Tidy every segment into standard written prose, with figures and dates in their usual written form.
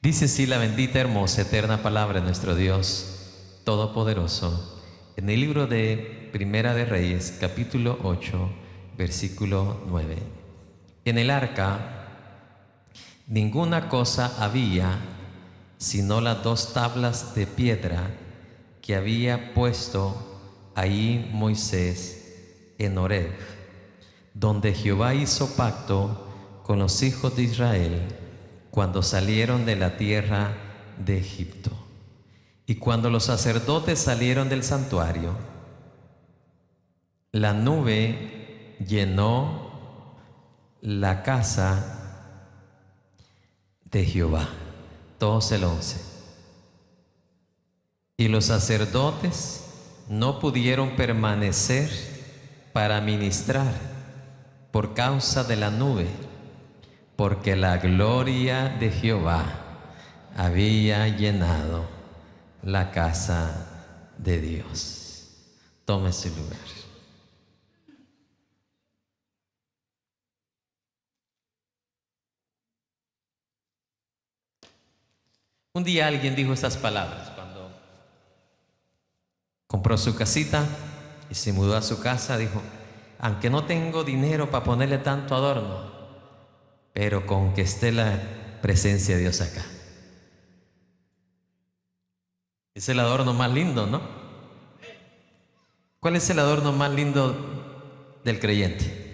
Dice así la bendita, hermosa, eterna palabra de nuestro Dios Todopoderoso en el libro de Primera de Reyes, capítulo 8, versículo 9. En el arca ninguna cosa había sino las 2 tablas de piedra que había puesto ahí Moisés en Horeb, donde Jehová hizo pacto con los hijos de Israel cuando salieron de la tierra de Egipto. Y cuando los sacerdotes salieron del santuario, la nube llenó la casa de Jehová. Todos el 11. Y los sacerdotes no pudieron permanecer para ministrar por causa de la nube, porque la gloria de Jehová había llenado la casa de Dios. Tome su lugar. Un día alguien dijo estas palabras cuando compró su casita y se mudó a su casa. Dijo: aunque no tengo dinero para ponerle tanto adorno, pero con que esté la presencia de Dios acá. Es el adorno más lindo, ¿no? ¿Cuál es el adorno más lindo del creyente?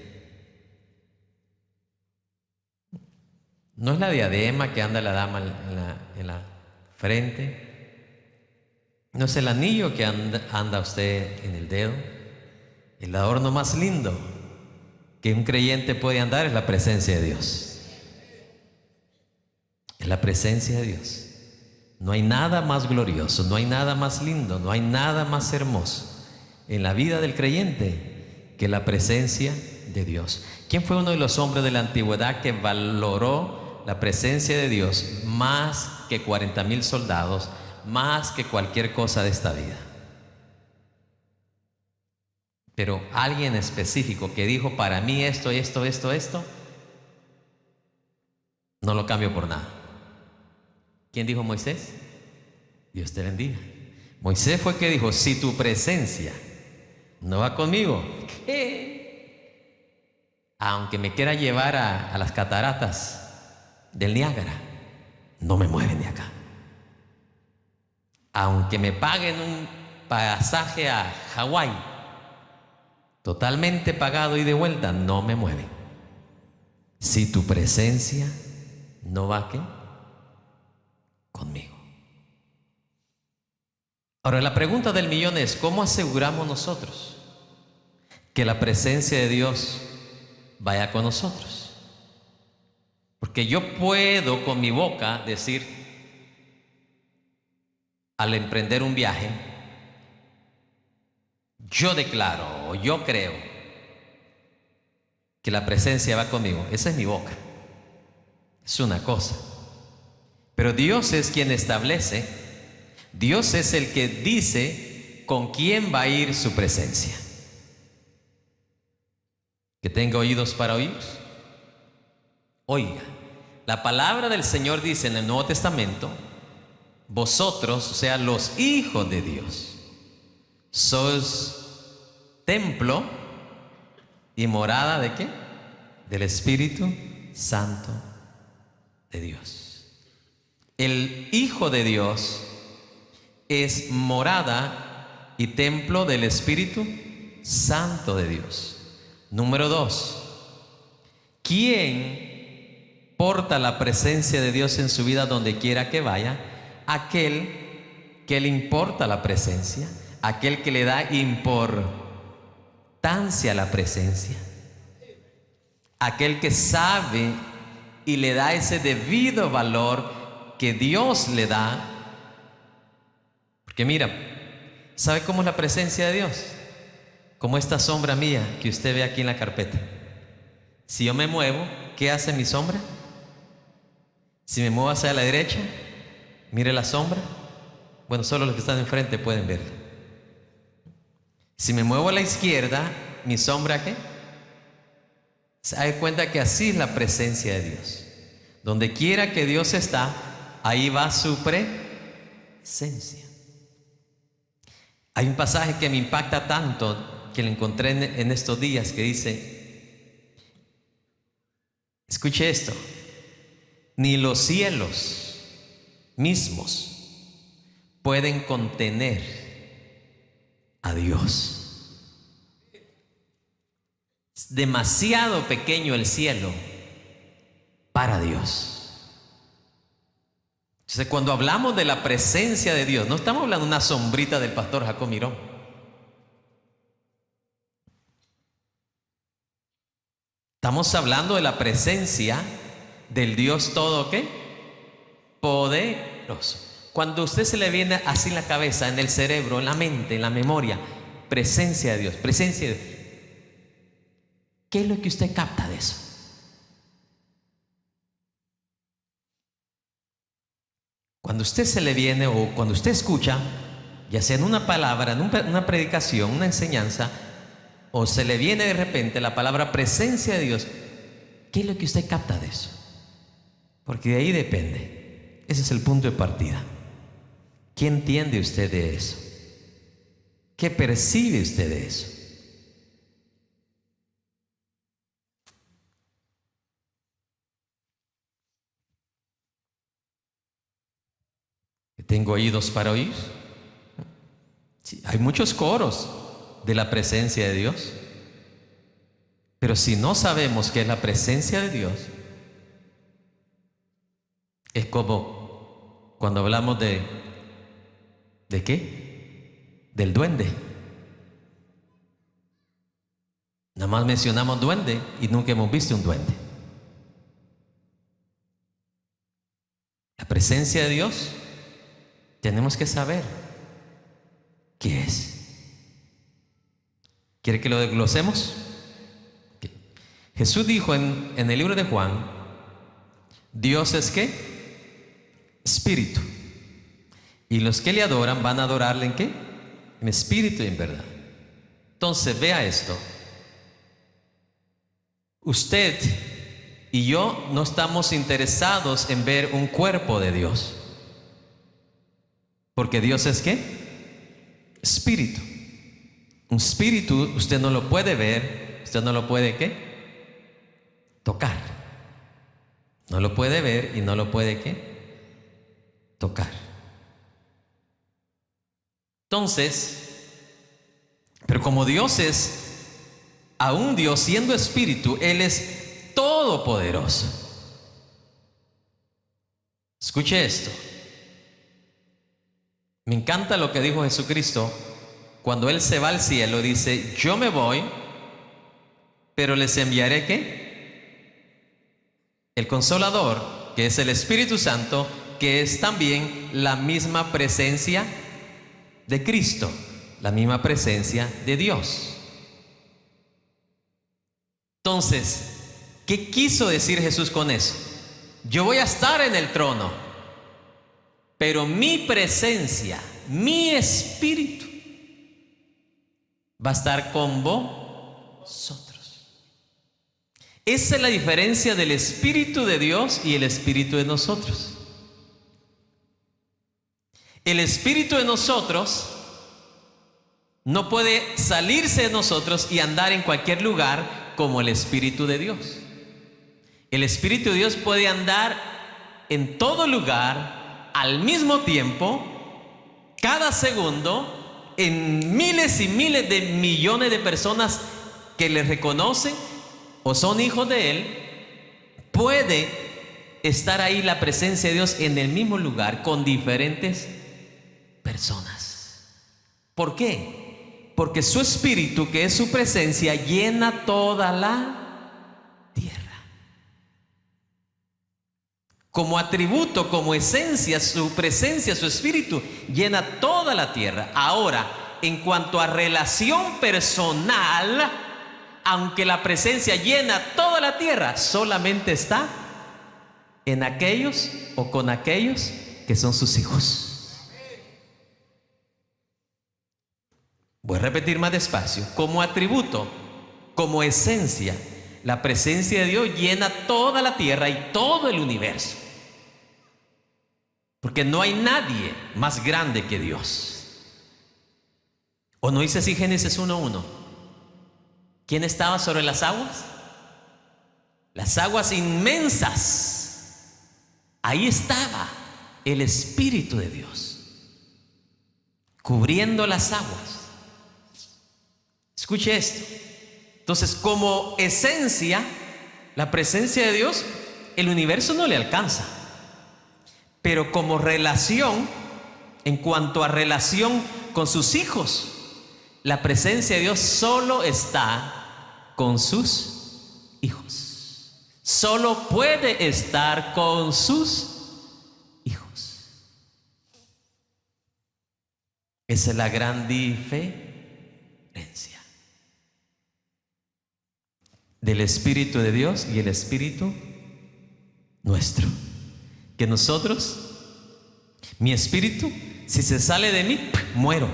No es la diadema que anda la dama en la frente. No es el anillo que anda usted en el dedo. El adorno más lindo que un creyente puede andar es la presencia de Dios. Es la presencia de Dios. No hay nada más glorioso, no hay nada más lindo, no hay nada más hermoso en la vida del creyente que la presencia de Dios. ¿Quién fue uno de los hombres de la antigüedad que valoró la presencia de Dios más que 40,000 soldados, más que cualquier cosa de esta vida? Pero alguien específico que dijo: para mí esto, no lo cambio por nada. ¿Quién dijo? Moisés. Dios te bendiga. Moisés fue el que dijo: si tu presencia no va conmigo, ¿qué? Aunque me quiera llevar a las cataratas del Niágara, no me mueven de acá. Aunque me paguen un pasaje a Hawái, totalmente pagado y de vuelta, no me mueven. Si tu presencia no va, ¿qué? Conmigo. Ahora, la pregunta del millón es: ¿cómo aseguramos nosotros que la presencia de Dios vaya con nosotros? Porque yo puedo con mi boca decir, al emprender un viaje, yo declaro o yo creo que la presencia va conmigo. Esa es mi boca. Es una cosa. Pero Dios es quien establece, Dios es el que dice con quién va a ir su presencia. Que tenga oídos para oír, oiga. La palabra del Señor dice en el Nuevo Testamento: vosotros, o sea, los hijos de Dios, sois templo y morada ¿de qué? Del Espíritu Santo de Dios. El Hijo de Dios es morada y templo del Espíritu Santo de Dios. Número 2, ¿quién porta la presencia de Dios en su vida donde quiera que vaya? Aquel que le importa la presencia, aquel que le da importancia a la presencia, aquel que sabe y le da ese debido valor que Dios le da. Porque mira, ¿sabe cómo es la presencia de Dios? Como esta sombra mía que usted ve aquí en la carpeta. Si yo me muevo, ¿qué hace mi sombra? Si me muevo hacia la derecha, mire la sombra. Bueno, solo los que están enfrente pueden verla. Si me muevo a la izquierda, ¿mi sombra qué? Se da cuenta que así es la presencia de Dios. Donde quiera que Dios está, ahí va su presencia. Hay un pasaje que me impacta tanto, que lo encontré en estos días, que dice, escuche esto: ni los cielos mismos pueden contener a Dios. Es demasiado pequeño el cielo para Dios. Entonces, cuando hablamos de la presencia de Dios, no estamos hablando de una sombrita del pastor Jacob Miró. Estamos hablando de la presencia del Dios todo, ¿qué? Poderoso. Cuando a usted se le viene así en la cabeza, en el cerebro, en la mente, en la memoria, presencia de Dios, presencia de Dios, ¿qué es lo que usted capta de eso? Cuando usted se le viene, o cuando usted escucha, ya sea en una palabra, en una predicación, una enseñanza, o se le viene de repente la palabra presencia de Dios, ¿qué es lo que usted capta de eso? Porque de ahí depende. Ese es el punto de partida. ¿Qué entiende usted de eso? ¿Qué percibe usted de eso? ¿Tengo oídos para oír? Sí, hay muchos coros de la presencia de Dios, pero si no sabemos qué es la presencia de Dios, es como cuando hablamos ¿de qué? Del duende. Nada más mencionamos duende y nunca hemos visto un duende. La presencia de Dios, tenemos que saber qué es. ¿Quiere que lo desglosemos? Okay. Jesús dijo en el libro de Juan, Dios es ¿qué? Espíritu. Y los que le adoran van a adorarle ¿en qué? En espíritu y en verdad. Entonces vea esto. Usted y yo no estamos interesados en ver un cuerpo de Dios. Porque Dios es ¿qué? Espíritu. Un espíritu usted no lo puede ver, usted no lo puede ¿qué? Tocar. No lo puede ver y no lo puede ¿qué? Tocar. Entonces, pero como Dios es, aún Dios siendo espíritu, Él es todopoderoso. Escuche esto. Me encanta lo que dijo Jesucristo cuando Él se va al cielo. Dice, yo me voy, pero les enviaré ¿qué? El Consolador, que es el Espíritu Santo, que es también la misma presencia de Cristo, la misma presencia de Dios. Entonces, ¿qué quiso decir Jesús con eso? Yo voy a estar en el trono, pero mi presencia, mi espíritu va a estar con vosotros. Esa es la diferencia del Espíritu de Dios y el Espíritu de nosotros. El Espíritu de nosotros no puede salirse de nosotros y andar en cualquier lugar como el Espíritu de Dios. El Espíritu de Dios puede andar en todo lugar al mismo tiempo, cada segundo, en miles y miles de millones de personas que le reconocen o son hijos de Él. Puede estar ahí la presencia de Dios en el mismo lugar con diferentes personas. ¿Por qué? Porque su espíritu, que es su presencia, llena toda la tierra. Como atributo, como esencia, su presencia, su espíritu llena toda la tierra. Ahora, en cuanto a relación personal, aunque la presencia llena toda la tierra, solamente está en aquellos o con aquellos que son sus hijos. Voy a repetir más despacio. Como atributo, como esencia, la presencia de Dios llena toda la tierra y todo el universo. Porque no hay nadie más grande que Dios. ¿O no dice así Génesis 1:1? ¿Quién estaba sobre las aguas? Las aguas inmensas. Ahí estaba el Espíritu de Dios, cubriendo las aguas. Escuche esto. Entonces, como esencia, la presencia de Dios, el universo no le alcanza. Pero como relación, en cuanto a relación con sus hijos, la presencia de Dios solo está con sus hijos. Solo puede estar con sus hijos. Esa es la gran diferencia del Espíritu de Dios y el Espíritu nuestro. Que nosotros, mi espíritu, si se sale de mí, muero.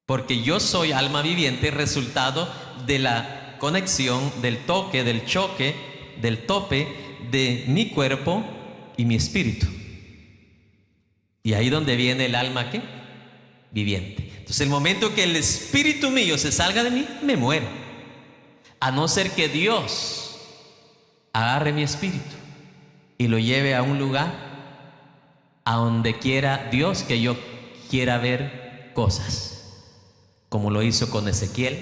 Porque yo soy alma viviente, resultado de la conexión, del toque, del choque, del tope de mi cuerpo y mi espíritu. Y ahí donde viene el alma, ¿qué? Viviente. Entonces, el momento que el espíritu mío se salga de mí, me muero. A no ser que Dios agarre mi espíritu y lo lleve a un lugar a donde quiera Dios que yo quiera ver cosas, como lo hizo con Ezequiel.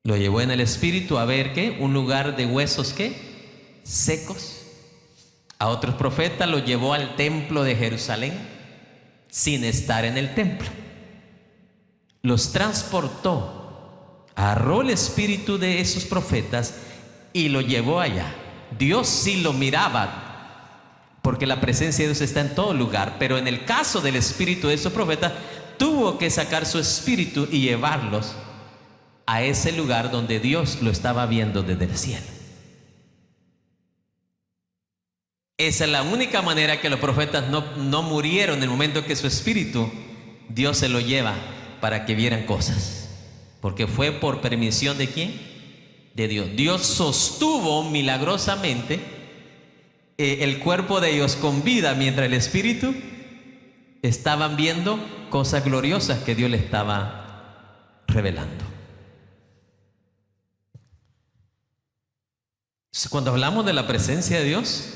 Lo llevó en el espíritu a ver ¿qué? Un lugar de huesos ¿qué? Secos. A otros profetas lo llevó al templo de Jerusalén sin estar en el templo. Los transportó, agarró el espíritu de esos profetas y lo llevó allá. Dios sí lo miraba, porque la presencia de Dios está en todo lugar, pero en el caso del espíritu de esos profetas, tuvo que sacar su espíritu y llevarlos a ese lugar donde Dios lo estaba viendo desde el cielo. Esa es la única manera que los profetas no murieron en el momento que su espíritu Dios se lo lleva para que vieran cosas, porque fue por permisión de ¿quién? De Dios. Dios sostuvo milagrosamente el cuerpo de ellos con vida, mientras el espíritu estaban viendo cosas gloriosas que Dios le estaba revelando. Entonces, cuando hablamos de la presencia de Dios,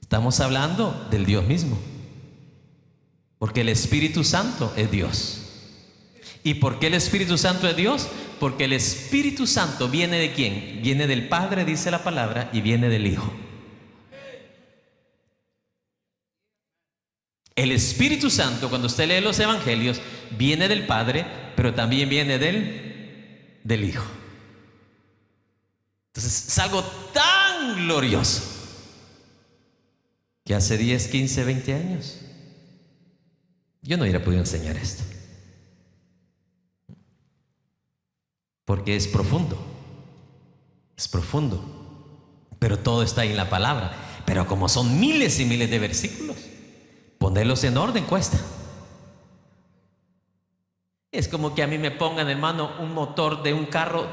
estamos hablando del Dios mismo, porque el Espíritu Santo es Dios. ¿Y por qué el Espíritu Santo es Dios? Porque el Espíritu Santo viene ¿de quién? Viene del Padre, dice la palabra, y viene del Hijo. El Espíritu Santo, cuando usted lee los evangelios, viene del Padre, pero también viene del Hijo. Entonces es algo tan glorioso que hace 10, 15, 20 años yo no hubiera podido enseñar esto, porque es profundo, pero todo está ahí en la palabra. Pero como son miles y miles de versículos, ponerlos en orden cuesta. Es como que a mí me pongan, hermano, un motor de un carro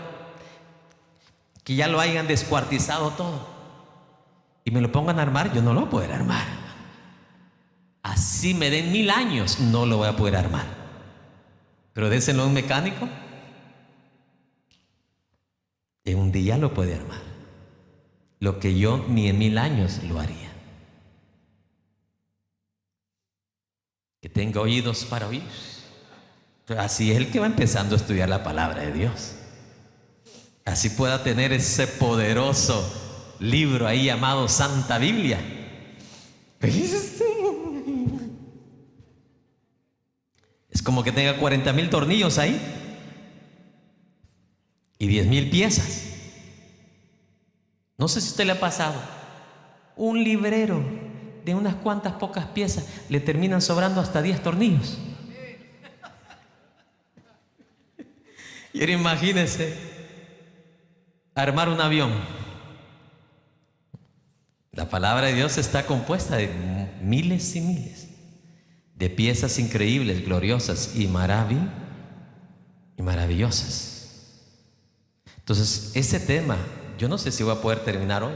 que ya lo hayan descuartizado todo y me lo pongan a armar. Yo no lo voy a poder armar. Así me den 1000 años, no lo voy a poder armar. Pero déselo a un mecánico, en un día lo puede armar, lo que yo ni en 1000 años lo haría. Que tenga oídos para oír. Así es el que va empezando a estudiar la palabra de Dios. Así pueda tener ese poderoso libro ahí llamado Santa Biblia. Es como que tenga 40,000 tornillos ahí y 10,000 piezas. No sé si a usted le ha pasado. Un librero de unas cuantas pocas piezas le terminan sobrando hasta 10 tornillos. Y ahora imagínense armar un avión. La palabra de Dios está compuesta de miles y miles de piezas increíbles, gloriosas y maravillosas. Entonces, ese tema, yo no sé si voy a poder terminar hoy,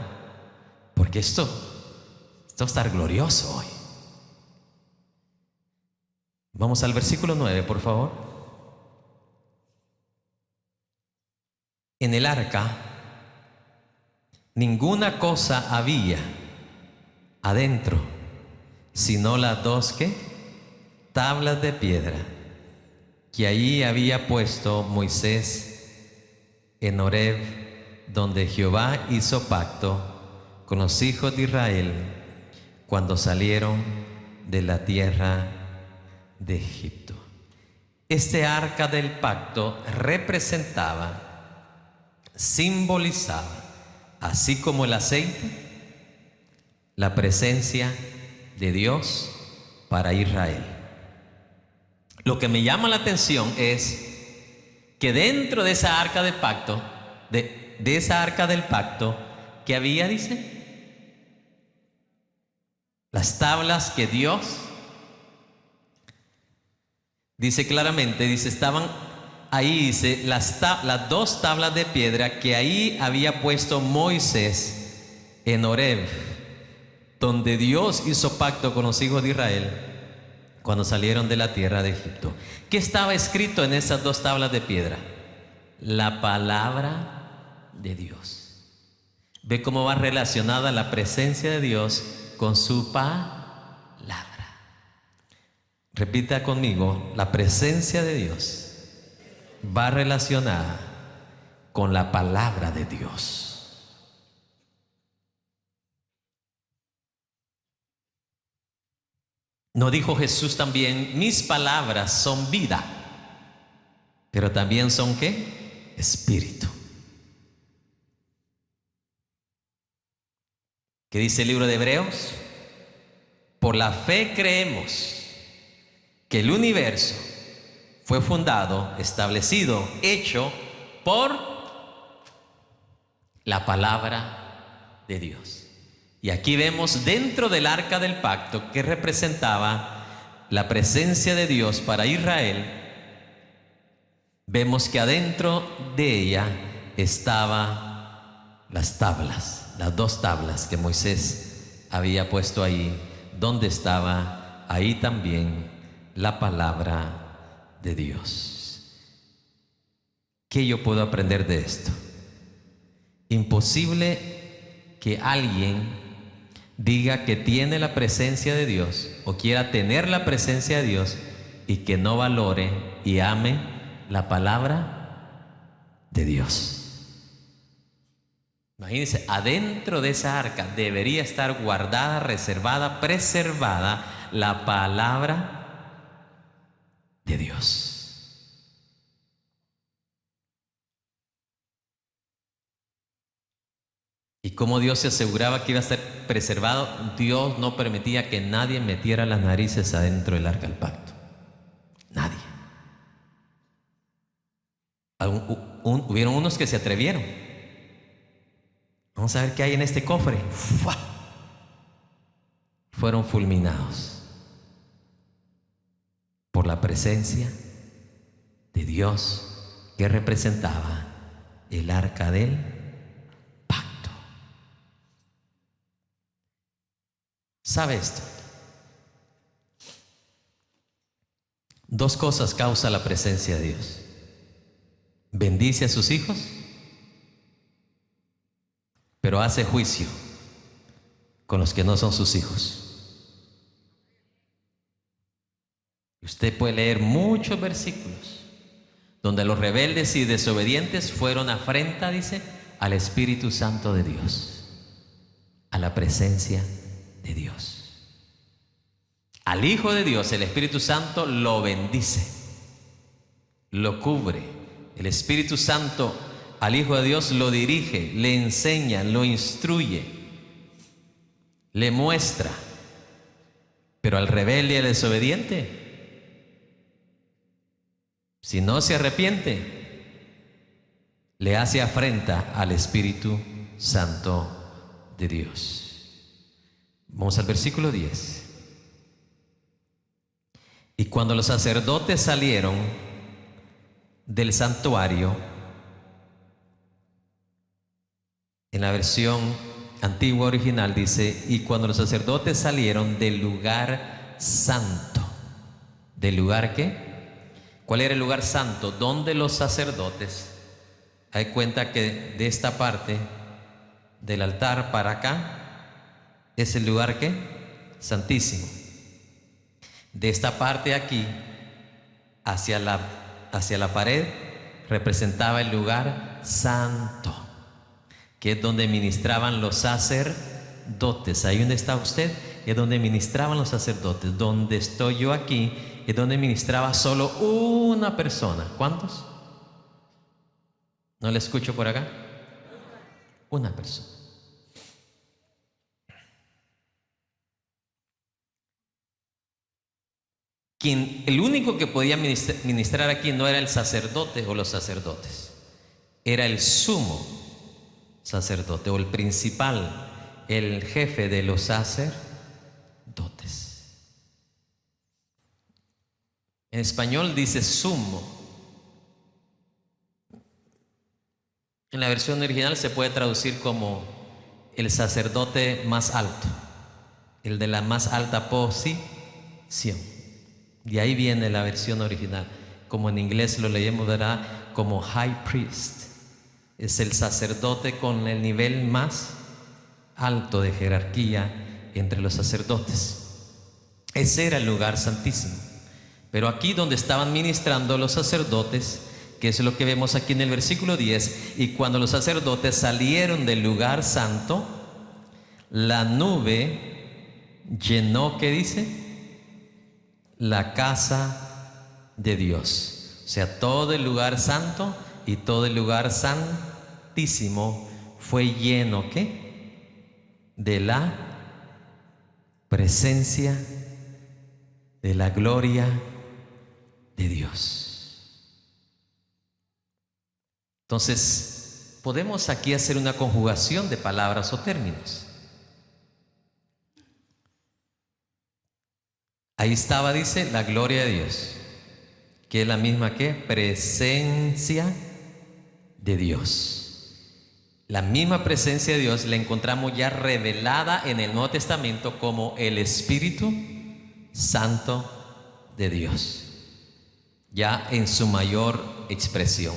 porque porque esto va a estar glorioso hoy. Vamos al versículo 9, por favor. En el arca ninguna cosa había adentro, sino las dos ¿qué? Tablas de piedra que allí había puesto Moisés en Horeb, donde Jehová hizo pacto con los hijos de Israel cuando salieron de la tierra de Egipto. Este arca del pacto representaba, simbolizaba, así como el aceite, la presencia de Dios para Israel. Lo que me llama la atención es que dentro de esa arca del pacto, de esa arca del pacto, que había, dice, las tablas que Dios, dice claramente, dice, estaban ahí, dice, las dos tablas de piedra que ahí había puesto Moisés en Horeb, donde Dios hizo pacto con los hijos de Israel cuando salieron de la tierra de Egipto. ¿Qué estaba escrito en esas dos tablas de piedra? La palabra de Dios. Ve cómo va relacionada la presencia de Dios con su palabra. Repita conmigo, la presencia de Dios va relacionada con la palabra de Dios. ¿No dijo Jesús también, mis palabras son vida, pero también son qué? Espíritu? ¿Qué dice el libro de Hebreos? Por la fe creemos que el universo fue fundado, establecido, hecho por la palabra de Dios. Y aquí vemos dentro del arca del pacto, que representaba la presencia de Dios para Israel, vemos que adentro de ella estaban las tablas, las dos tablas que Moisés había puesto ahí, donde estaba ahí también la palabra de Dios. ¿Qué yo puedo aprender de esto? Imposible que alguien diga que tiene la presencia de Dios o quiera tener la presencia de Dios y que no valore y ame la palabra de Dios. Imagínense, adentro de esa arca debería estar guardada, reservada, preservada la palabra de Dios. Y como Dios se aseguraba que iba a ser preservado, Dios no permitía que nadie metiera las narices adentro del arca del pacto. Nadie. Hubieron unos que se atrevieron. Vamos a ver qué hay en este cofre. ¡Fua! Fueron fulminados por la presencia de Dios que representaba el arca del pacto. ¿Sabe esto? Dos cosas causa la presencia de Dios. Bendice a sus hijos, pero hace juicio con los que no son sus hijos. Usted puede leer muchos versículos donde los rebeldes y desobedientes fueron afrenta, dice, al Espíritu Santo de Dios, a la presencia de Dios. Al Hijo de Dios, el Espíritu Santo lo bendice, lo cubre. El Espíritu Santo al Hijo de Dios lo dirige, le enseña, lo instruye, le muestra. Pero al rebelde y al desobediente, si no se arrepiente, le hace afrenta al Espíritu Santo de Dios. Vamos al versículo 10. Y cuando los sacerdotes salieron del santuario, en la versión antigua original dice, y cuando los sacerdotes salieron del lugar santo. ¿Del lugar qué? ¿Cuál era el lugar santo? Donde los sacerdotes, hay cuenta que de esta parte del altar para acá es el lugar ¿qué? Santísimo. De esta parte aquí hacia la pared representaba el lugar santo, que es donde ministraban los sacerdotes. Ahí donde está usted es donde ministraban los sacerdotes. Donde estoy yo aquí es donde ministraba solo una persona. ¿Cuántos? ¿No le escucho por acá? Una persona. El único que podía ministrar aquí no era el sacerdote o los sacerdotes, era el sumo sacerdote o el principal, el jefe de los sacerdotes. En español dice sumo. En la versión original se puede traducir como el sacerdote más alto, el de la más alta posición. De ahí viene la versión original. Como en inglés lo leemos, ¿verdad? Como high priest. Es el sacerdote con el nivel más alto de jerarquía entre los sacerdotes. Ese era el lugar santísimo. Pero aquí donde estaban ministrando los sacerdotes, que es lo que vemos aquí en el versículo 10, y cuando los sacerdotes salieron del lugar santo, la nube llenó, ¿qué dice? La casa de Dios. O sea, todo el lugar santo y todo el lugar santísimo fue lleno, ¿qué? De la presencia, de la gloria de Dios. Entonces, podemos aquí hacer una conjugación de palabras o términos. Ahí estaba, dice, la gloria de Dios, que es la misma que presencia de Dios. La misma presencia de Dios la encontramos ya revelada en el Nuevo Testamento como el Espíritu Santo de Dios, ya en su mayor expresión.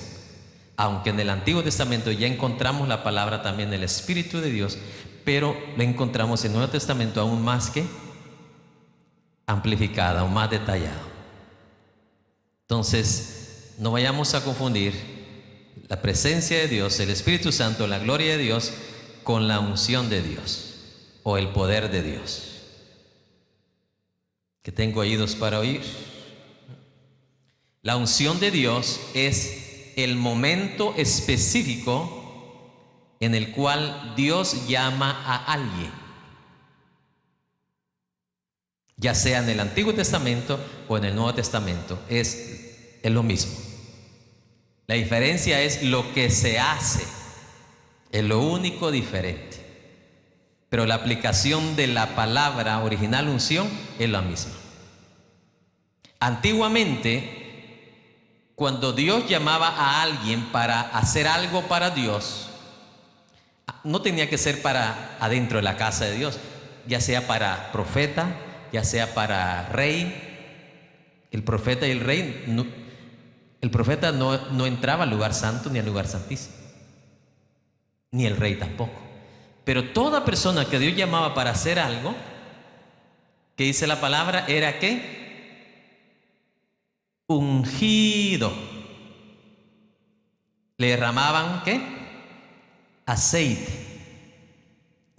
Aunque en el Antiguo Testamento ya encontramos la palabra también el Espíritu de Dios, pero la encontramos en el Nuevo Testamento aún más que amplificada o más detallada. Entonces, no vayamos a confundir la presencia de Dios, el Espíritu Santo, la gloria de Dios con la unción de Dios o el poder de Dios. Que tengo oídos para oír. La unción de Dios es el momento específico en el cual Dios llama a alguien, ya sea en el Antiguo Testamento o en el Nuevo Testamento, es lo mismo. La diferencia es lo que se hace, es lo único diferente. Pero la aplicación de la palabra original unción es la misma. Antiguamente, cuando Dios llamaba a alguien para hacer algo para Dios, no tenía que ser para adentro de la casa de Dios, ya sea para profeta, ya sea para rey. El profeta y el rey, el profeta no entraba al lugar santo ni al lugar santísimo, ni el rey tampoco. Pero toda persona que Dios llamaba para hacer algo, que dice la palabra, era ¿qué? Ungido. Le derramaban ¿qué? Aceite,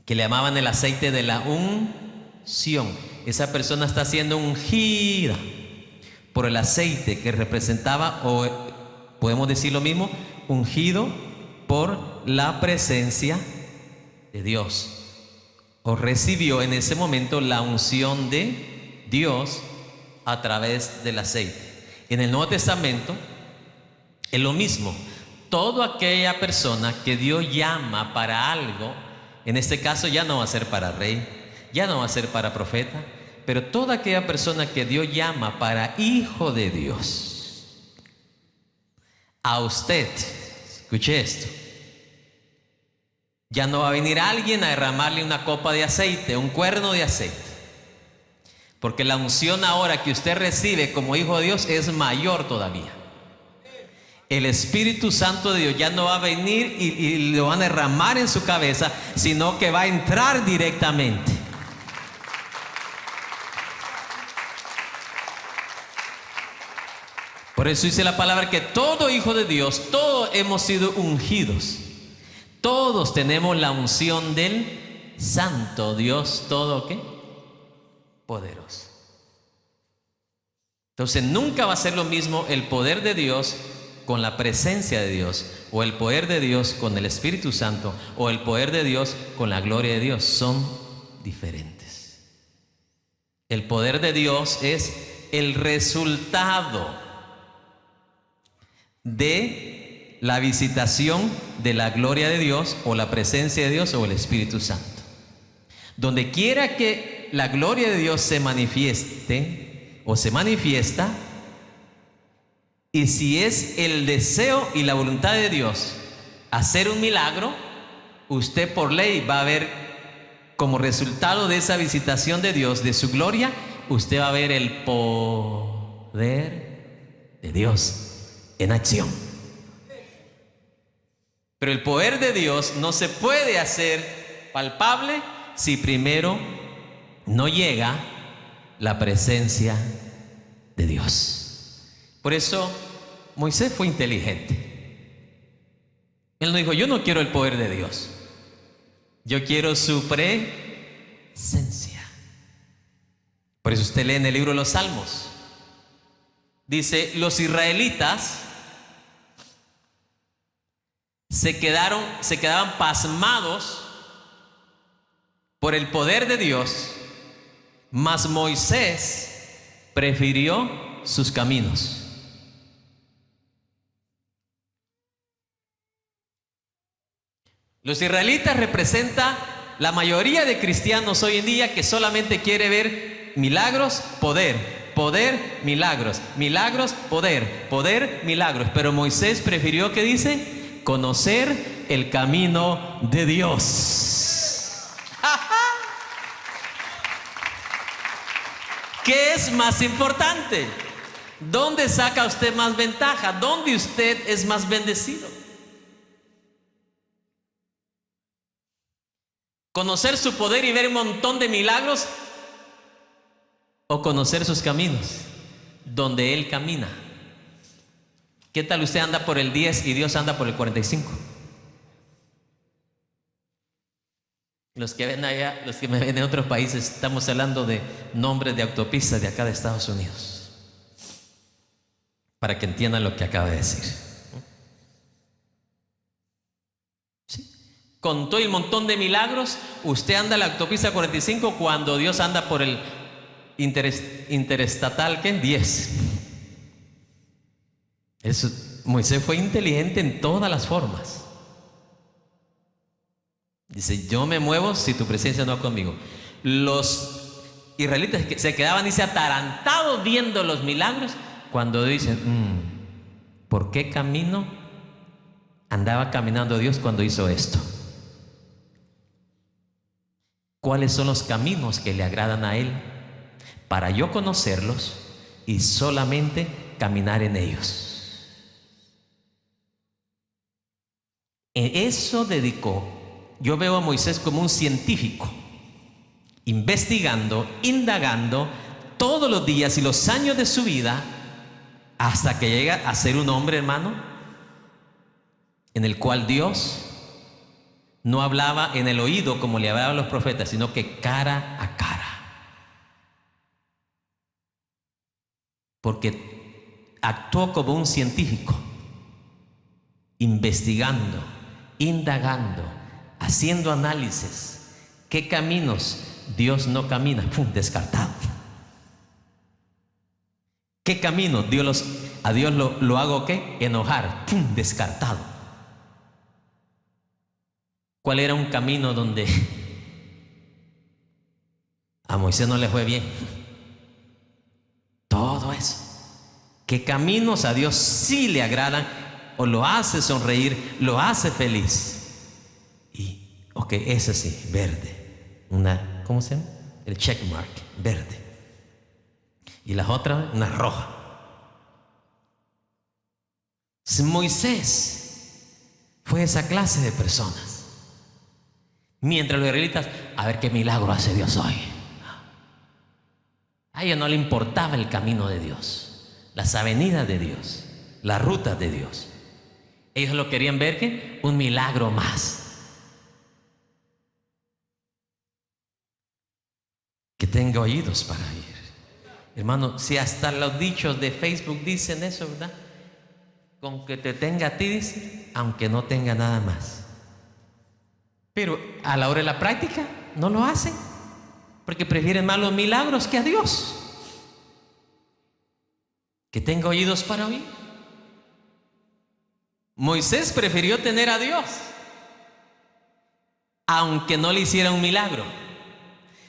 que le llamaban el aceite de la unción. Esa persona está siendo ungida por el aceite que representaba, o podemos decir lo mismo, ungido por la presencia de Dios, o recibió en ese momento la unción de Dios a través del aceite. En el Nuevo Testamento es lo mismo. Toda aquella persona que Dios llama para algo, en este caso ya no va a ser para rey, ya no va a ser para profeta, pero toda aquella persona que Dios llama para hijo de Dios. A usted, escuche esto, Ya no va a venir alguien a derramarle una copa de aceite, un cuerno de aceite. Porque la unción ahora que usted recibe como hijo de Dios es mayor todavía. El Espíritu Santo de Dios ya no va a venir y lo van a derramar en su cabeza, sino que va a entrar directamente. Por eso dice la palabra que todo hijo de Dios, todos hemos sido ungidos. Todos tenemos la unción del Santo Dios, todo ¿qué? Poderoso. Entonces nunca va a ser lo mismo el poder de Dios con la presencia de Dios, o el poder de Dios con el Espíritu Santo, o el poder de Dios con la gloria de Dios. Son diferentes. El poder de Dios es el resultado de la visitación de la gloria de Dios, o la presencia de Dios, o el Espíritu Santo. Donde quiera que la gloria de Dios se manifieste o se manifiesta, y si es el deseo y la voluntad de Dios hacer un milagro, usted por ley va a ver, como resultado de esa visitación de Dios, de su gloria, usted va a ver el poder de Dios en acción. Pero el poder de Dios no se puede hacer palpable si primero no llega la presencia de Dios. Por eso Moisés fue inteligente. Él no dijo: yo no quiero el poder de Dios, yo quiero su presencia. Por eso usted lee en el libro de los Salmos, dice: los israelitas se quedaban pasmados por el poder de Dios, mas Moisés prefirió sus caminos. Los israelitas representan la mayoría de cristianos hoy en día, que solamente quiere ver milagros, poder, poder, milagros, milagros, poder, poder, milagros. Pero Moisés prefirió, ¿qué dice? Conocer el camino de Dios. ¿Qué es más importante? ¿Dónde saca usted más ventaja? ¿Dónde usted es más bendecido? ¿Conocer su poder y ver un montón de milagros? ¿O conocer sus caminos, donde Él camina? ¿Qué tal usted anda por el 10 y Dios anda por el 45? Los que ven allá, los que me ven en otros países, estamos hablando de nombres de autopistas de acá de Estados Unidos, para que entiendan lo que acaba de decir. ¿Sí? Con todo el montón de milagros, usted anda en la autopista 45 cuando Dios anda por el interestatal, ¿qué? 10. Eso, Moisés fue inteligente en todas las formas. Dice: yo me muevo si tu presencia no va conmigo. Los israelitas que se quedaban, dice, atarantados viendo los milagros, cuando dicen: ¿por qué camino andaba caminando Dios cuando hizo esto? ¿Cuáles son los caminos que le agradan a Él, para yo conocerlos y solamente caminar en ellos? En eso dedicó. Yo veo a Moisés como un científico, investigando, indagando todos los días y los años de su vida, hasta que llega a ser un hombre, hermano, en el cual Dios no hablaba en el oído como le hablaban los profetas, sino que cara a cara. Porque actuó como un científico, investigando, indagando, haciendo análisis. ¿Qué caminos Dios no camina? ¡Pum! Descartado. ¿Qué camino a Dios lo hago qué? Enojar. ¡Pum! Descartado. ¿Cuál era un camino donde a Moisés no le fue bien? Todo eso. ¿Qué caminos a Dios sí le agradan, o lo hace sonreír, lo hace feliz? Y Ok, ese sí, verde. ¿Cómo se llama? El check mark, verde. Y las otras, una roja. Moisés fue esa clase de personas. Mientras los israelitas, a ver qué milagro hace Dios hoy. A ellos no le importaba el camino de Dios, las avenidas de Dios, las rutas de Dios. Ellos lo querían ver, ¿qué? Un milagro más. Que tenga oídos para oír. Hermano, si hasta los dichos de Facebook dicen eso, ¿verdad? Con que te tenga a ti, dice, aunque no tenga nada más. Pero a la hora de la práctica no lo hacen, porque prefieren más los milagros que a Dios. Que tenga oídos para oír. Moisés prefirió tener a Dios, aunque no le hiciera un milagro.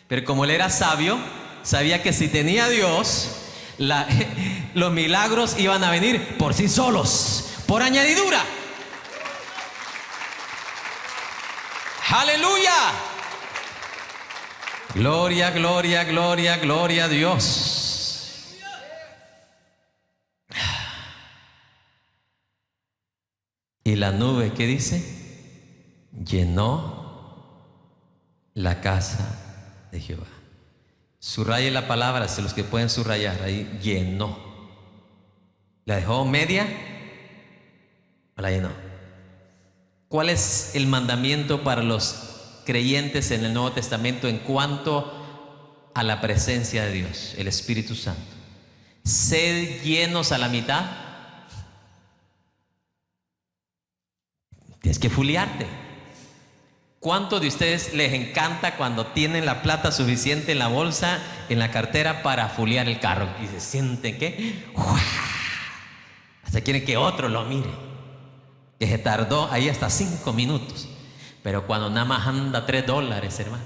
Pero como él era sabio, sabía que si tenía a Dios, los milagros iban a venir por sí solos, por añadidura. ¡Aleluya! Gloria, gloria, gloria, gloria a Dios. Y la nube, ¿qué dice? Llenó la casa de Jehová. Subraye la palabra, si los que pueden subrayar ahí, llenó. ¿La dejó media o la llenó? ¿Cuál es el mandamiento para los creyentes en el Nuevo Testamento en cuanto a la presencia de Dios, el Espíritu Santo? Sed llenos a la mitad. Tienes que fuliarte. ¿Cuántos de ustedes les encanta cuando tienen la plata suficiente en la bolsa, en la cartera para fuliar el carro? Y se sienten que hasta quieren que otro lo mire. Que se tardó ahí hasta 5 minutos. Pero cuando nada más anda $3, hermano,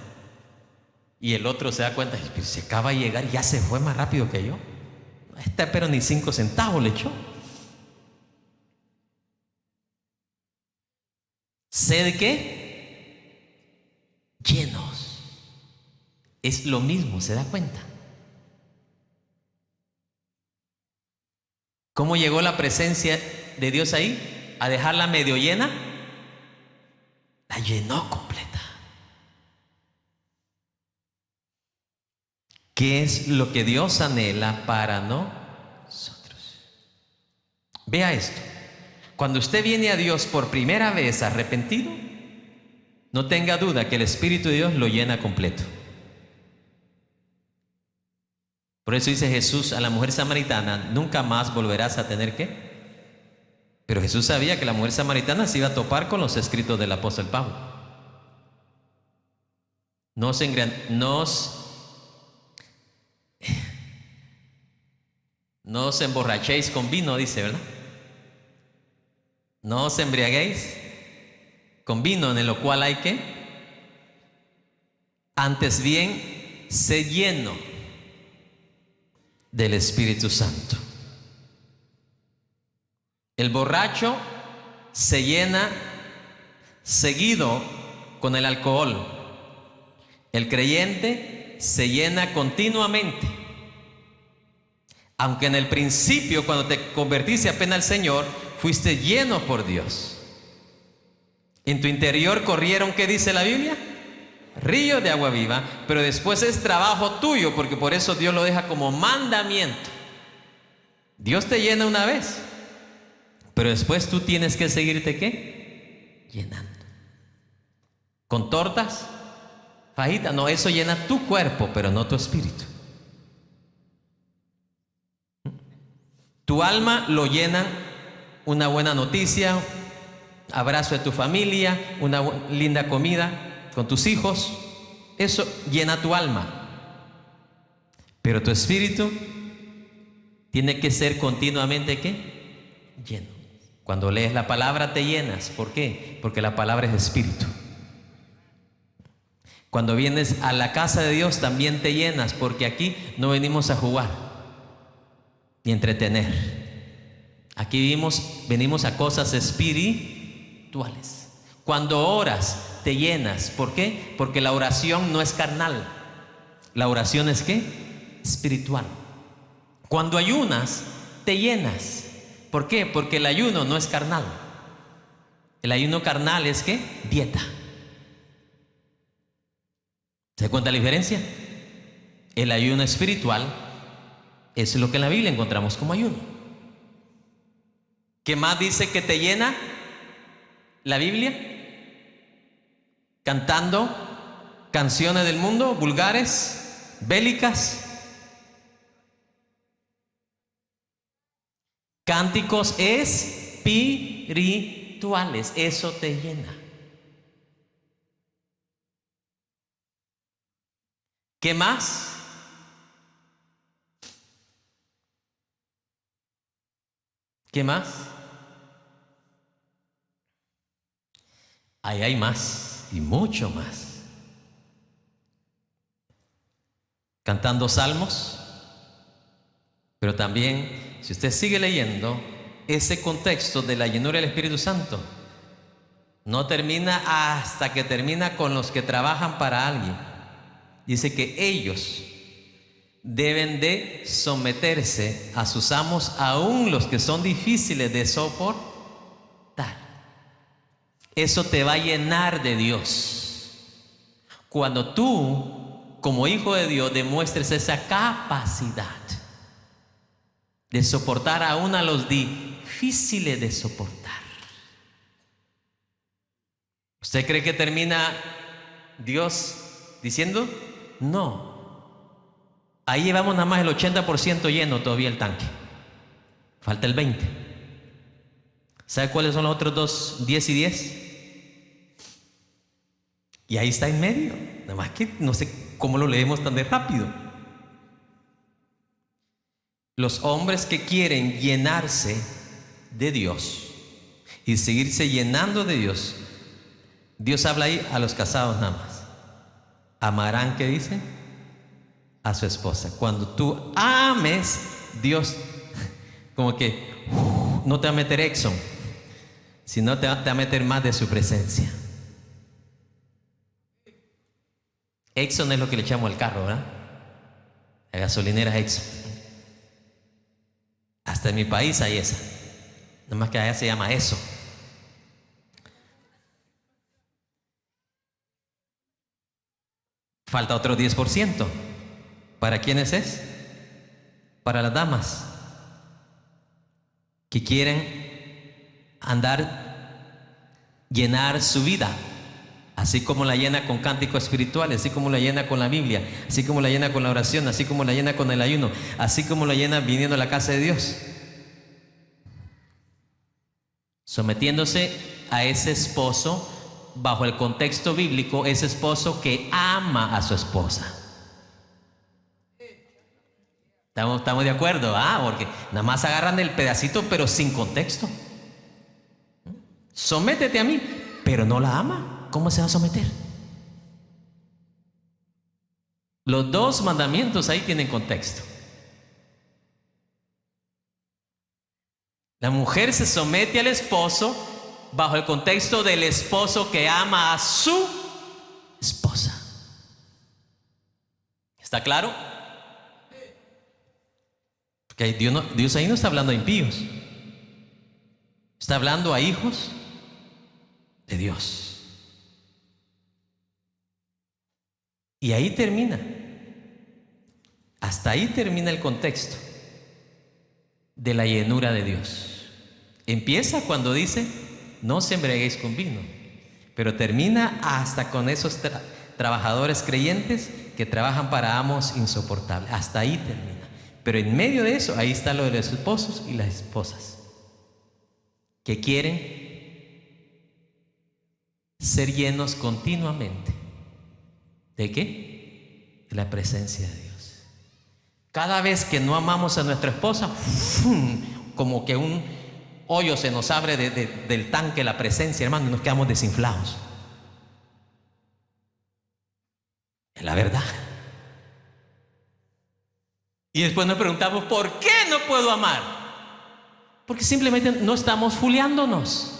y el otro se da cuenta, se acaba de llegar y ya se fue más rápido que yo. Pero ni 5 centavos le echó. ¿Sed qué? Llenos. Es lo mismo, ¿se da cuenta? ¿Cómo llegó la presencia de Dios ahí? A dejarla medio llena. La llenó completa. ¿Qué es lo que Dios anhela para nosotros? Vea esto. Cuando usted viene a Dios por primera vez arrepentido, no tenga duda que el Espíritu de Dios lo llena completo. Por eso dice Jesús a la mujer samaritana, nunca más volverás a tener ¿qué? Pero Jesús sabía que la mujer samaritana se iba a topar con los escritos del apóstol Pablo. No os emborrachéis con vino, dice, ¿verdad? No os embriaguéis con vino, en lo cual hay que, antes bien, sé lleno del Espíritu Santo. El borracho se llena seguido con el alcohol. El creyente se llena continuamente. Aunque en el principio, cuando te convertiste apenas al Señor, fuiste lleno por Dios. En tu interior corrieron, ¿qué dice la Biblia? Ríos de agua viva, pero después es trabajo tuyo, porque por eso Dios lo deja como mandamiento. Dios te llena una vez, pero después tú tienes que seguirte ¿qué? Llenando. ¿Con tortas? Fajitas, no, eso llena tu cuerpo, pero no tu espíritu. Tu alma lo llena una buena noticia, abrazo de tu familia, una linda comida con tus hijos. Eso llena tu alma. Pero tu espíritu tiene que ser continuamente ¿qué? Lleno. Cuando lees la palabra te llenas. ¿Por qué? Porque la palabra es espíritu. Cuando vienes a la casa de Dios también te llenas, porque aquí no venimos a jugar ni entretener. Aquí venimos a cosas espirituales. Cuando oras, te llenas. ¿Por qué? Porque la oración no es carnal. La oración es ¿qué? Espiritual. Cuando ayunas, te llenas. ¿Por qué? Porque el ayuno no es carnal. El ayuno carnal es ¿qué? Dieta. ¿Se da cuenta la diferencia? El ayuno espiritual es lo que en la Biblia encontramos como ayuno. ¿Qué más dice que te llena la Biblia? Cantando canciones del mundo, vulgares, bélicas, cánticos espirituales. Eso te llena. ¿Qué más? ¿Qué más? Ahí hay más y mucho más. Cantando salmos, pero también, si usted sigue leyendo, ese contexto de la llenura del Espíritu Santo no termina hasta que termina con los que trabajan para alguien. Dice que ellos deben de someterse a sus amos, aún los que son difíciles de soportar. Eso te va a llenar de Dios. Cuando tú, como hijo de Dios, demuestres esa capacidad de soportar aún a los difíciles de soportar. ¿Usted cree que termina Dios diciendo? No. Ahí llevamos nada más el 80% lleno todavía el tanque. Falta el 20%. ¿Sabe cuáles son los otros dos, 10 y 10? Y ahí está en medio. Nada más que no sé cómo lo leemos tan de rápido. Los hombres que quieren llenarse de Dios y seguirse llenando de Dios, Dios habla ahí a los casados nada más. Amarán, ¿qué dice? A su esposa. Cuando tú ames, Dios como que no te va a meter Exxon, sino te va a meter más de su presencia. Exxon es lo que le echamos al carro, ¿verdad? La gasolinera Exxon. Hasta en mi país hay esa. Nada más que allá se llama eso. Falta otro 10%. ¿Para quiénes es? Para las damas que quieren llenar su vida, así como la llena con cánticos espirituales, así como la llena con la Biblia, así como la llena con la oración, así como la llena con el ayuno, así como la llena viniendo a la casa de Dios, sometiéndose a ese esposo bajo el contexto bíblico, ese esposo que ama a su esposa. ¿Estamos de acuerdo? Porque nada más agarran el pedacito pero sin contexto. Sométete a mí, pero no la ama. ¿Cómo se va a someter? Los dos mandamientos ahí tienen contexto. La mujer se somete al esposo bajo el contexto del esposo que ama a su esposa. ¿Está claro? Porque Dios ahí no está hablando a impíos, está hablando a hijos de Dios. Y ahí termina, hasta ahí termina el contexto de la llenura de Dios. Empieza cuando dice no se embriaguéis con vino, pero termina hasta con esos trabajadores creyentes que trabajan para amos insoportables. Hasta ahí termina. Pero en medio de eso, ahí está lo de los esposos y las esposas que quieren ser llenos continuamente. ¿De qué? De la presencia de Dios. Cada vez que no amamos a nuestra esposa, como que un hoyo se nos abre del tanque de la presencia, hermano, y nos quedamos desinflados. Es la verdad. Y después nos preguntamos, ¿por qué no puedo amar? Porque simplemente no estamos fuleándonos.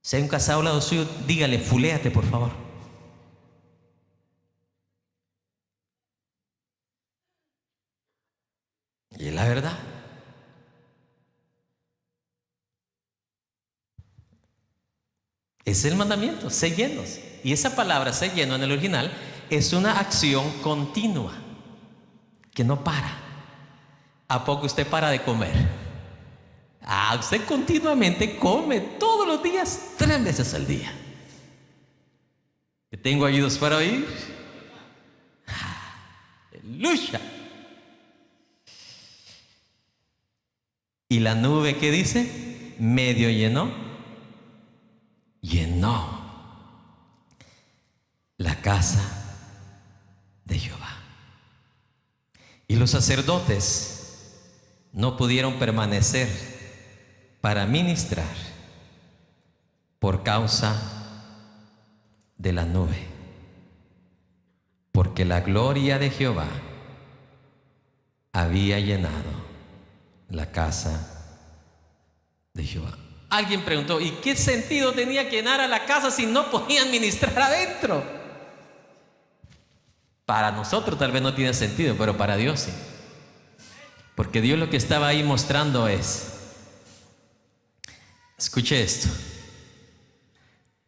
Si hay un casado al lado suyo, dígale, fuléate por favor. Y es la verdad. Es el mandamiento, sé llenos. Y esa palabra, sé lleno, en el original, es una acción continua, que no para. ¿A poco usted para de comer? Usted continuamente come todos los días, 3 veces al día. ¿Que tengo oídos para oír? ¡Aleluya! ¿Y la nube qué dice? Medio llenó la casa de Jehová. Y los sacerdotes no pudieron permanecer para ministrar por causa de la nube, porque la gloria de Jehová había llenado la casa de Jehová. Alguien preguntó, ¿y qué sentido tenía que llenar a la casa si no podían ministrar adentro? Para nosotros tal vez no tiene sentido, pero para Dios sí. Porque Dios lo que estaba ahí mostrando es, escuche esto,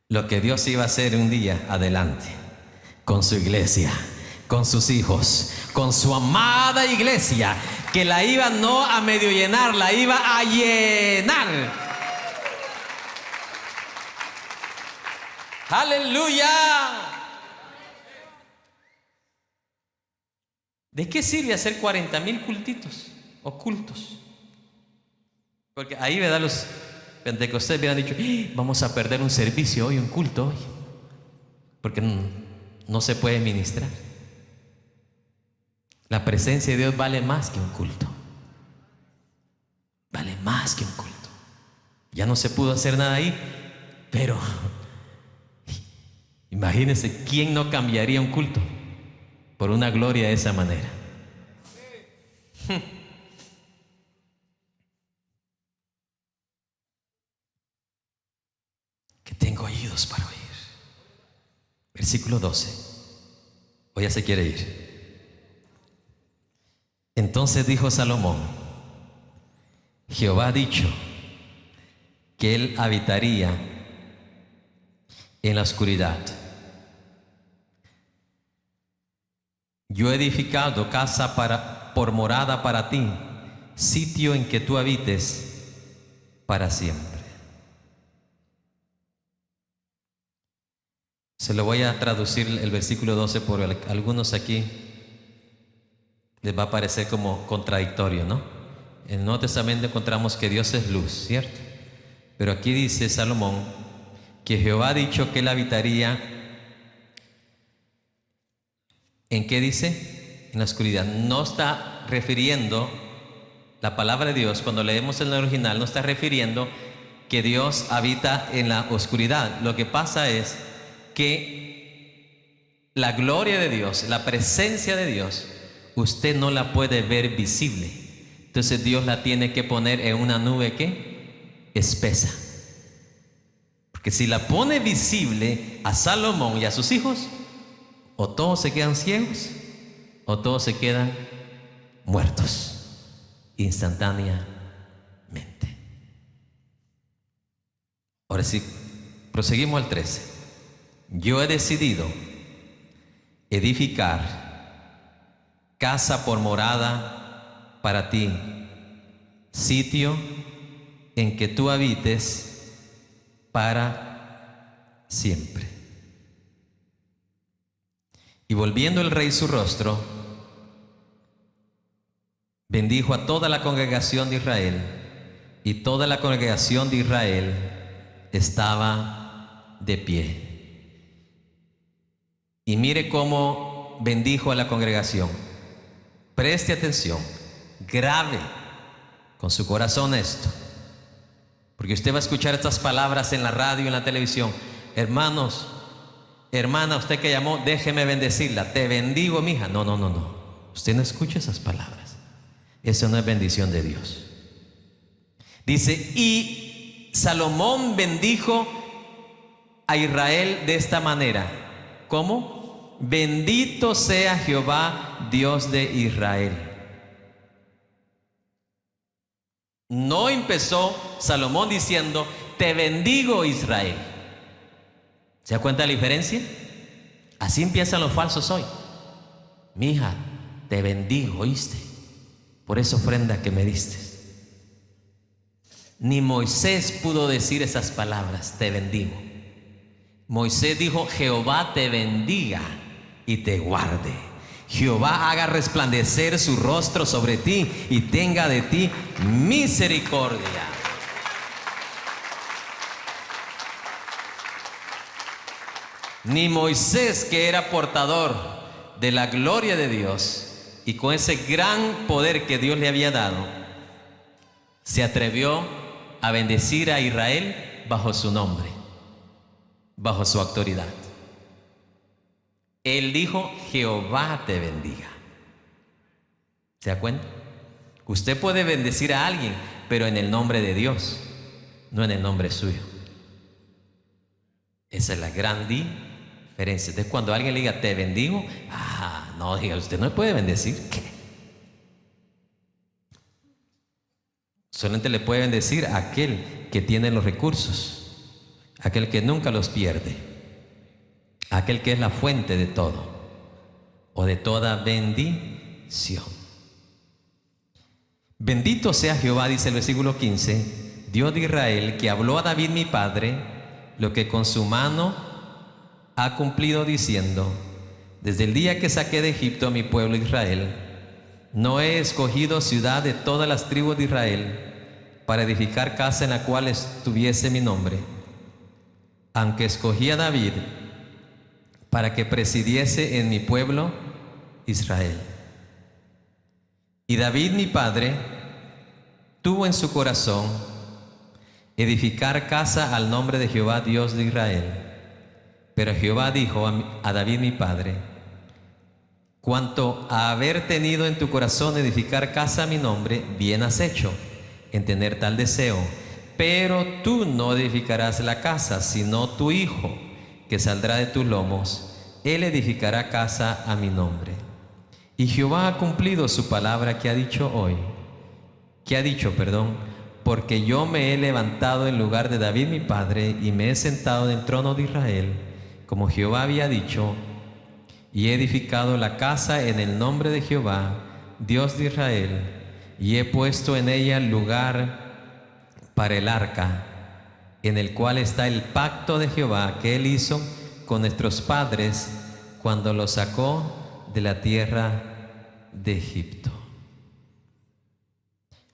lo que Dios iba a hacer un día adelante con su iglesia, con sus hijos, con su amada iglesia, que la iba no a medio llenar, la iba a llenar. ¡Aleluya! ¿De qué sirve hacer 40,000 cultitos o cultos? Porque ahí, ¿verdad? Los pentecostales hubieran dicho, vamos a perder un servicio hoy, un culto hoy, porque no se puede ministrar. La presencia de Dios vale más que un culto. Vale más que un culto. Ya no se pudo hacer nada ahí, pero imagínense quién no cambiaría un culto por una gloria de esa manera. Que tengo oídos para oír. Versículo 12. O ya se quiere ir. Entonces dijo Salomón, Jehová ha dicho que él habitaría en la oscuridad. Yo he edificado casa por morada para ti, sitio en que tú habites para siempre. Se lo voy a traducir el versículo 12 por algunos aquí les va a parecer como contradictorio, ¿no? En el Nuevo Testamento encontramos que Dios es luz, ¿cierto? Pero aquí dice Salomón que Jehová ha dicho que él habitaría, ¿en qué dice? En la oscuridad. No está refiriendo, la palabra de Dios, cuando leemos en el original, no está refiriendo que Dios habita en la oscuridad. Lo que pasa es que la gloria de Dios, la presencia de Dios, usted no la puede ver visible. Entonces Dios la tiene que poner en una nube ¿qué? Espesa. Porque si la pone visible a Salomón y a sus hijos, o todos se quedan ciegos o todos se quedan muertos instantáneamente. Ahora sí, proseguimos al 13. Yo he decidido edificar casa por morada para ti, sitio en que tú habites para siempre. Y volviendo el rey su rostro, bendijo a toda la congregación de Israel, y toda la congregación de Israel estaba de pie. Y mire cómo bendijo a la congregación. Preste atención, grave con su corazón esto, porque usted va a escuchar estas palabras en la radio y en la televisión. Hermanos, hermana, usted que llamó, déjeme bendecirla. Te bendigo, mija. No. Usted no escucha esas palabras. Eso no es bendición de Dios. Dice, y Salomón bendijo a Israel de esta manera. ¿Cómo? Bendito sea Jehová, Dios de Israel. No empezó Salomón diciendo, te bendigo Israel. ¿Se da cuenta de la diferencia? Así empiezan los falsos hoy. Mi hija, te bendigo, ¿oíste? Por esa ofrenda que me diste. Ni Moisés pudo decir esas palabras, te bendigo. Moisés dijo, Jehová te bendiga y te guarde. Jehová haga resplandecer su rostro sobre ti y tenga de ti misericordia. Ni Moisés, que era portador de la gloria de Dios y con ese gran poder que Dios le había dado, se atrevió a bendecir a Israel bajo su nombre, bajo su autoridad. Él dijo, Jehová te bendiga. ¿Se da cuenta? Usted puede bendecir a alguien, pero en el nombre de Dios, no en el nombre suyo. Esa es la gran diferencia. Entonces, cuando alguien le diga, te bendigo, no, diga, usted no puede bendecir. ¿Qué? Solamente le puede bendecir a aquel que tiene los recursos, aquel que nunca los pierde, aquel que es la fuente de todo o de toda bendición. Bendito sea Jehová, dice el versículo 15, Dios de Israel, que habló a David mi padre lo que con su mano ha cumplido diciendo, desde el día que saqué de Egipto a mi pueblo Israel, no he escogido ciudad de todas las tribus de Israel para edificar casa en la cual estuviese mi nombre, aunque escogí a David para que presidiese en mi pueblo Israel. Y David mi padre tuvo en su corazón edificar casa al nombre de Jehová Dios de Israel. Pero Jehová dijo a David mi padre, cuanto a haber tenido en tu corazón edificar casa a mi nombre, bien has hecho en tener tal deseo, pero tú no edificarás la casa, sino tu hijo, que saldrá de tus lomos, él edificará casa a mi nombre. Y Jehová ha cumplido su palabra que ha dicho hoy, porque yo me he levantado en lugar de David mi padre y me he sentado en el trono de Israel, como Jehová había dicho, y he edificado la casa en el nombre de Jehová, Dios de Israel, y he puesto en ella lugar para el arca, en el cual está el pacto de Jehová que él hizo con nuestros padres cuando los sacó de la tierra de Egipto.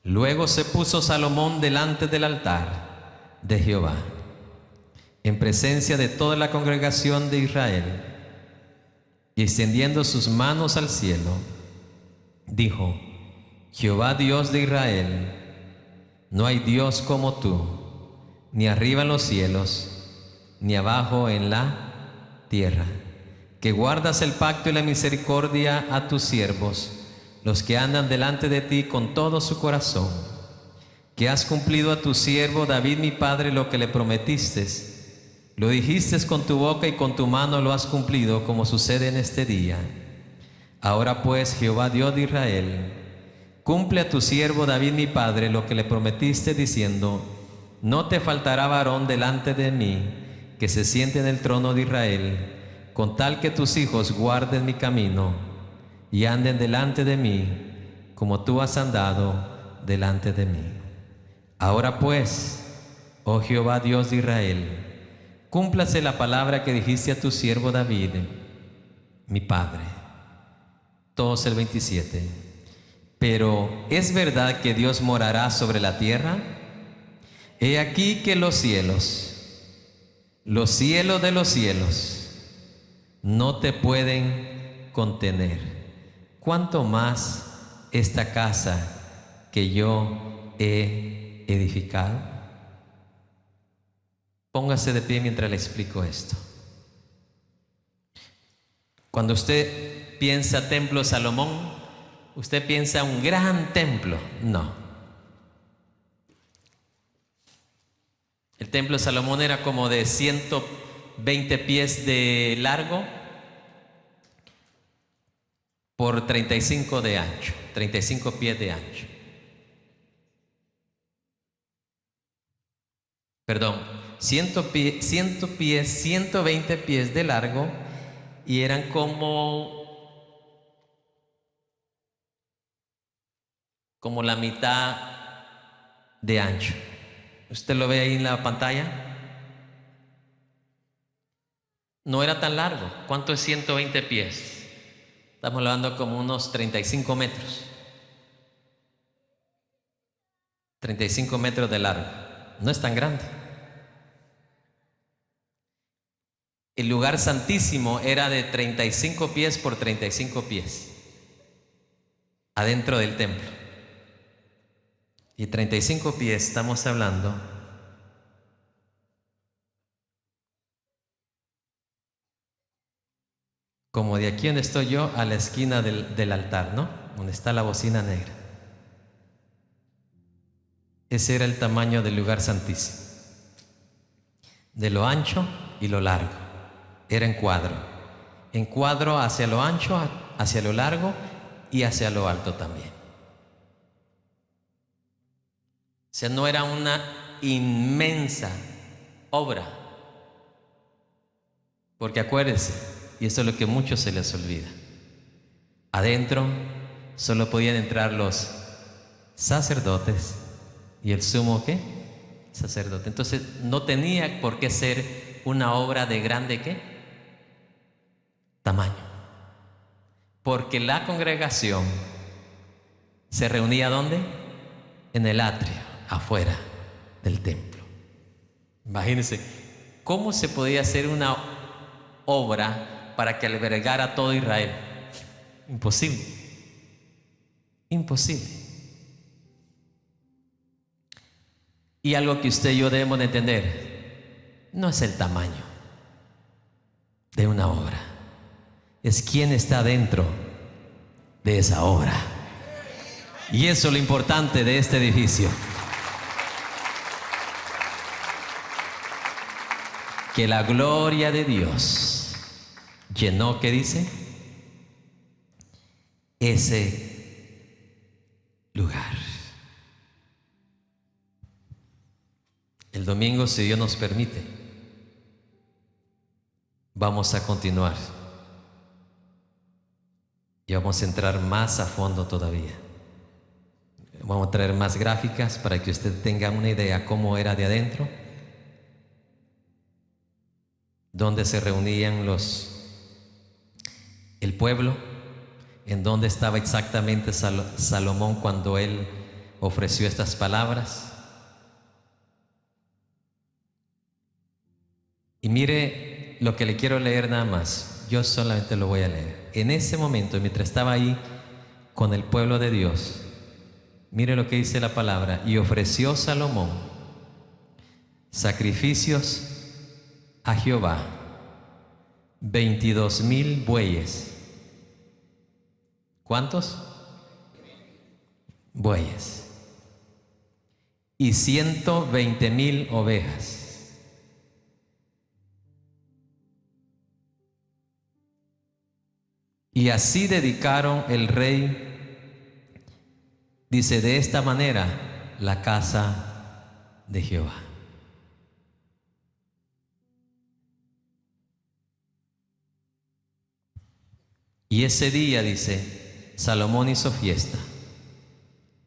Luego se puso Salomón delante del altar de Jehová, en presencia de toda la congregación de Israel, y extendiendo sus manos al cielo, dijo, Jehová Dios de Israel, no hay Dios como tú, ni arriba en los cielos, ni abajo en la tierra, que guardas el pacto y la misericordia a tus siervos, los que andan delante de ti con todo su corazón, que has cumplido a tu siervo David mi padre lo que le prometiste. Lo dijiste con tu boca y con tu mano lo has cumplido, como sucede en este día. Ahora pues, Jehová Dios de Israel, cumple a tu siervo David mi padre lo que le prometiste, diciendo, no te faltará varón delante de mí que se siente en el trono de Israel, con tal que tus hijos guarden mi camino y anden delante de mí, como tú has andado delante de mí. Ahora pues, oh Jehová Dios de Israel, cúmplase la palabra que dijiste a tu siervo David, mi padre. Todos el 27. Pero ¿es verdad que Dios morará sobre la tierra? He aquí que los cielos de los cielos, no te pueden contener. ¿Cuánto más esta casa que yo he edificado? Póngase de pie mientras le explico esto. Cuando usted piensa Templo Salomón, usted piensa un gran templo. No. El Templo Salomón era como de 20 pies de largo por 35 de ancho, 35 pies de ancho. Perdón, 120 pies de largo, y eran como la mitad de ancho. ¿Usted lo ve ahí en la pantalla? No era tan largo. ¿Cuánto es 120 pies? Estamos hablando como unos 35 metros. 35 metros de largo. No es tan grande. El lugar santísimo era de 35 pies por 35 pies, adentro del templo. Y 35 pies, estamos hablando como de aquí donde estoy yo a la esquina del altar, ¿no? Donde está la bocina negra. Ese era el tamaño del lugar santísimo, de lo ancho y lo largo. Era en cuadro hacia lo ancho, hacia lo largo y hacia lo alto también. O sea, no era una inmensa obra, porque acuérdense, y eso es lo que a muchos se les olvida, adentro solo podían entrar los sacerdotes y el sumo ¿qué? Sacerdote. Entonces no tenía por qué ser una obra de grande ¿qué? Tamaño, porque la congregación se reunía ¿dónde? En el atrio, afuera del templo. Imagínense cómo se podía hacer una obra para que albergara a todo Israel. Imposible, imposible. Y algo que usted y yo debemos de entender, no es el tamaño de una obra, es quién está dentro de esa obra. Y eso es lo importante de este edificio. Que la gloria de Dios llenó, ¿qué dice? Ese lugar. El domingo, si Dios nos permite, vamos a continuar y vamos a entrar más a fondo todavía. Vamos a traer más gráficas para que usted tenga una idea cómo era de adentro, dónde se reunían el pueblo, en dónde estaba exactamente Salomón cuando él ofreció estas palabras. Y mire lo que le quiero leer nada más. Yo solamente lo voy a leer. En ese momento, mientras estaba ahí con el pueblo de Dios, mire lo que dice la palabra. Y ofreció Salomón sacrificios a Jehová 22,000 bueyes. ¿Cuántos? Bueyes. Y 120,000 ovejas. Y así dedicaron el rey, dice, de esta manera, la casa de Jehová. Y ese día, dice, Salomón hizo fiesta,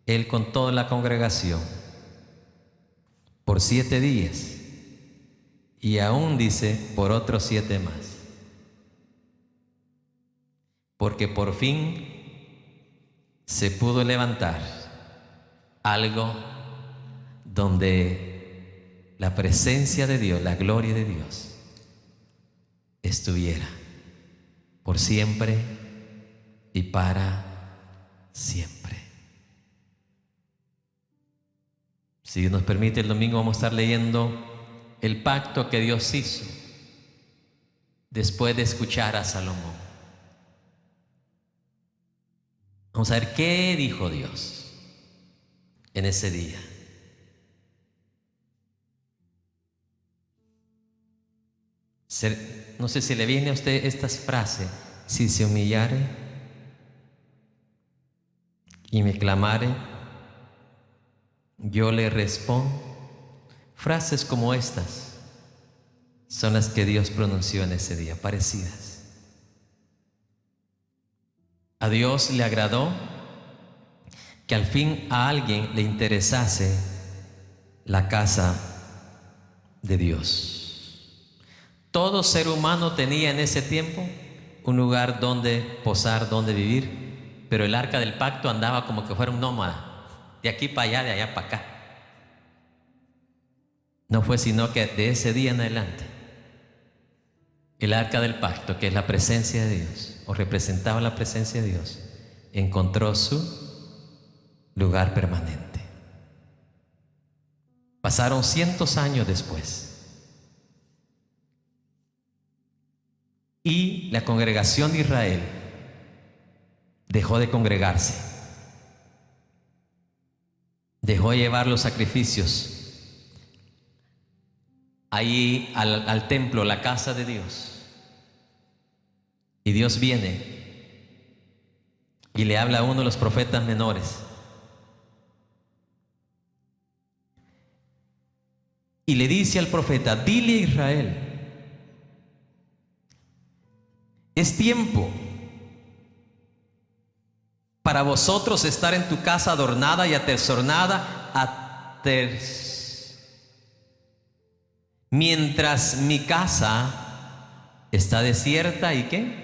él con toda la congregación, por 7 días, y aún, dice, por otros 7 más. Porque por fin se pudo levantar algo donde la presencia de Dios, la gloria de Dios, estuviera por siempre y para siempre. Si Dios nos permite, el domingo vamos a estar leyendo el pacto que Dios hizo después de escuchar a Salomón. Vamos a ver qué dijo Dios en ese día. No sé si le viene a usted esta frase: si se humillare y me clamare, yo le respondo. Frases como estas son las que Dios pronunció en ese día, parecidas. A Dios le agradó que al fin a alguien le interesase la casa de Dios. Todo ser humano tenía en ese tiempo un lugar donde posar, donde vivir, pero el arca del pacto andaba como que fuera un nómada, de aquí para allá, de allá para acá. No fue sino que de ese día en adelante, el arca del pacto, que es la presencia de Dios, o representaba la presencia de Dios, encontró su lugar permanente. Pasaron cientos años después, y la congregación de Israel dejó de congregarse, dejó de llevar los sacrificios ahí al templo, la casa de Dios. Y Dios viene y le habla a uno de los profetas menores y le dice al profeta: dile a Israel, es tiempo para vosotros estar en tu casa adornada y atesoronada, mientras mi casa está desierta y ¿qué?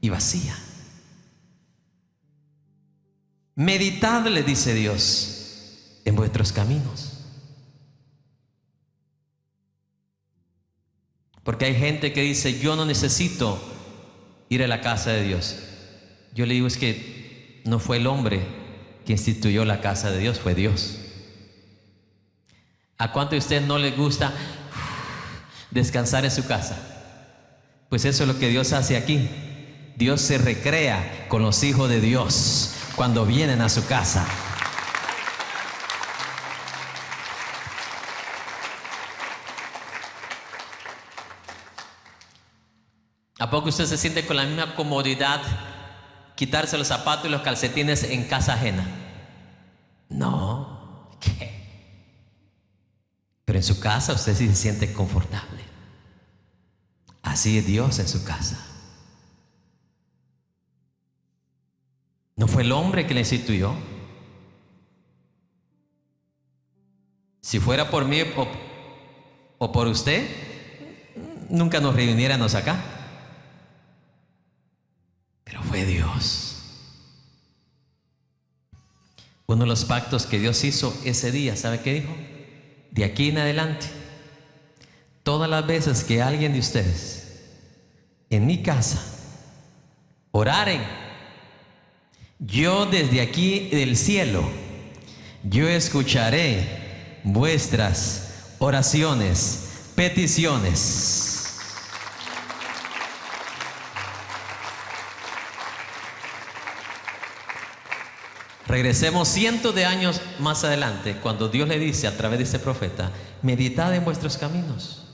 Y vacía. Meditad, le dice Dios, en vuestros caminos. Porque hay gente que dice: yo no necesito ir a la casa de Dios. Yo le digo: es que no fue el hombre que instituyó la casa de Dios, fue Dios. ¿A cuánto de ustedes no les gusta descansar en su casa? Pues eso es lo que Dios hace aquí. Dios se recrea con los hijos de Dios cuando vienen a su casa. ¿A poco usted se siente con la misma comodidad quitarse los zapatos y los calcetines en casa ajena? No. ¿Qué? Pero en su casa usted sí se siente confortable. Así es Dios en su casa. No fue el hombre que le instituyó. Si fuera por mí o por usted, nunca nos reuniéramos acá. Pero fue Dios. Uno de los pactos que Dios hizo ese día, ¿sabe qué dijo? De aquí en adelante, todas las veces que alguien de ustedes en mi casa oraren, yo desde aquí del cielo, yo escucharé vuestras oraciones, peticiones. Regresemos cientos de años más adelante, cuando Dios le dice a través de ese profeta: meditad en vuestros caminos.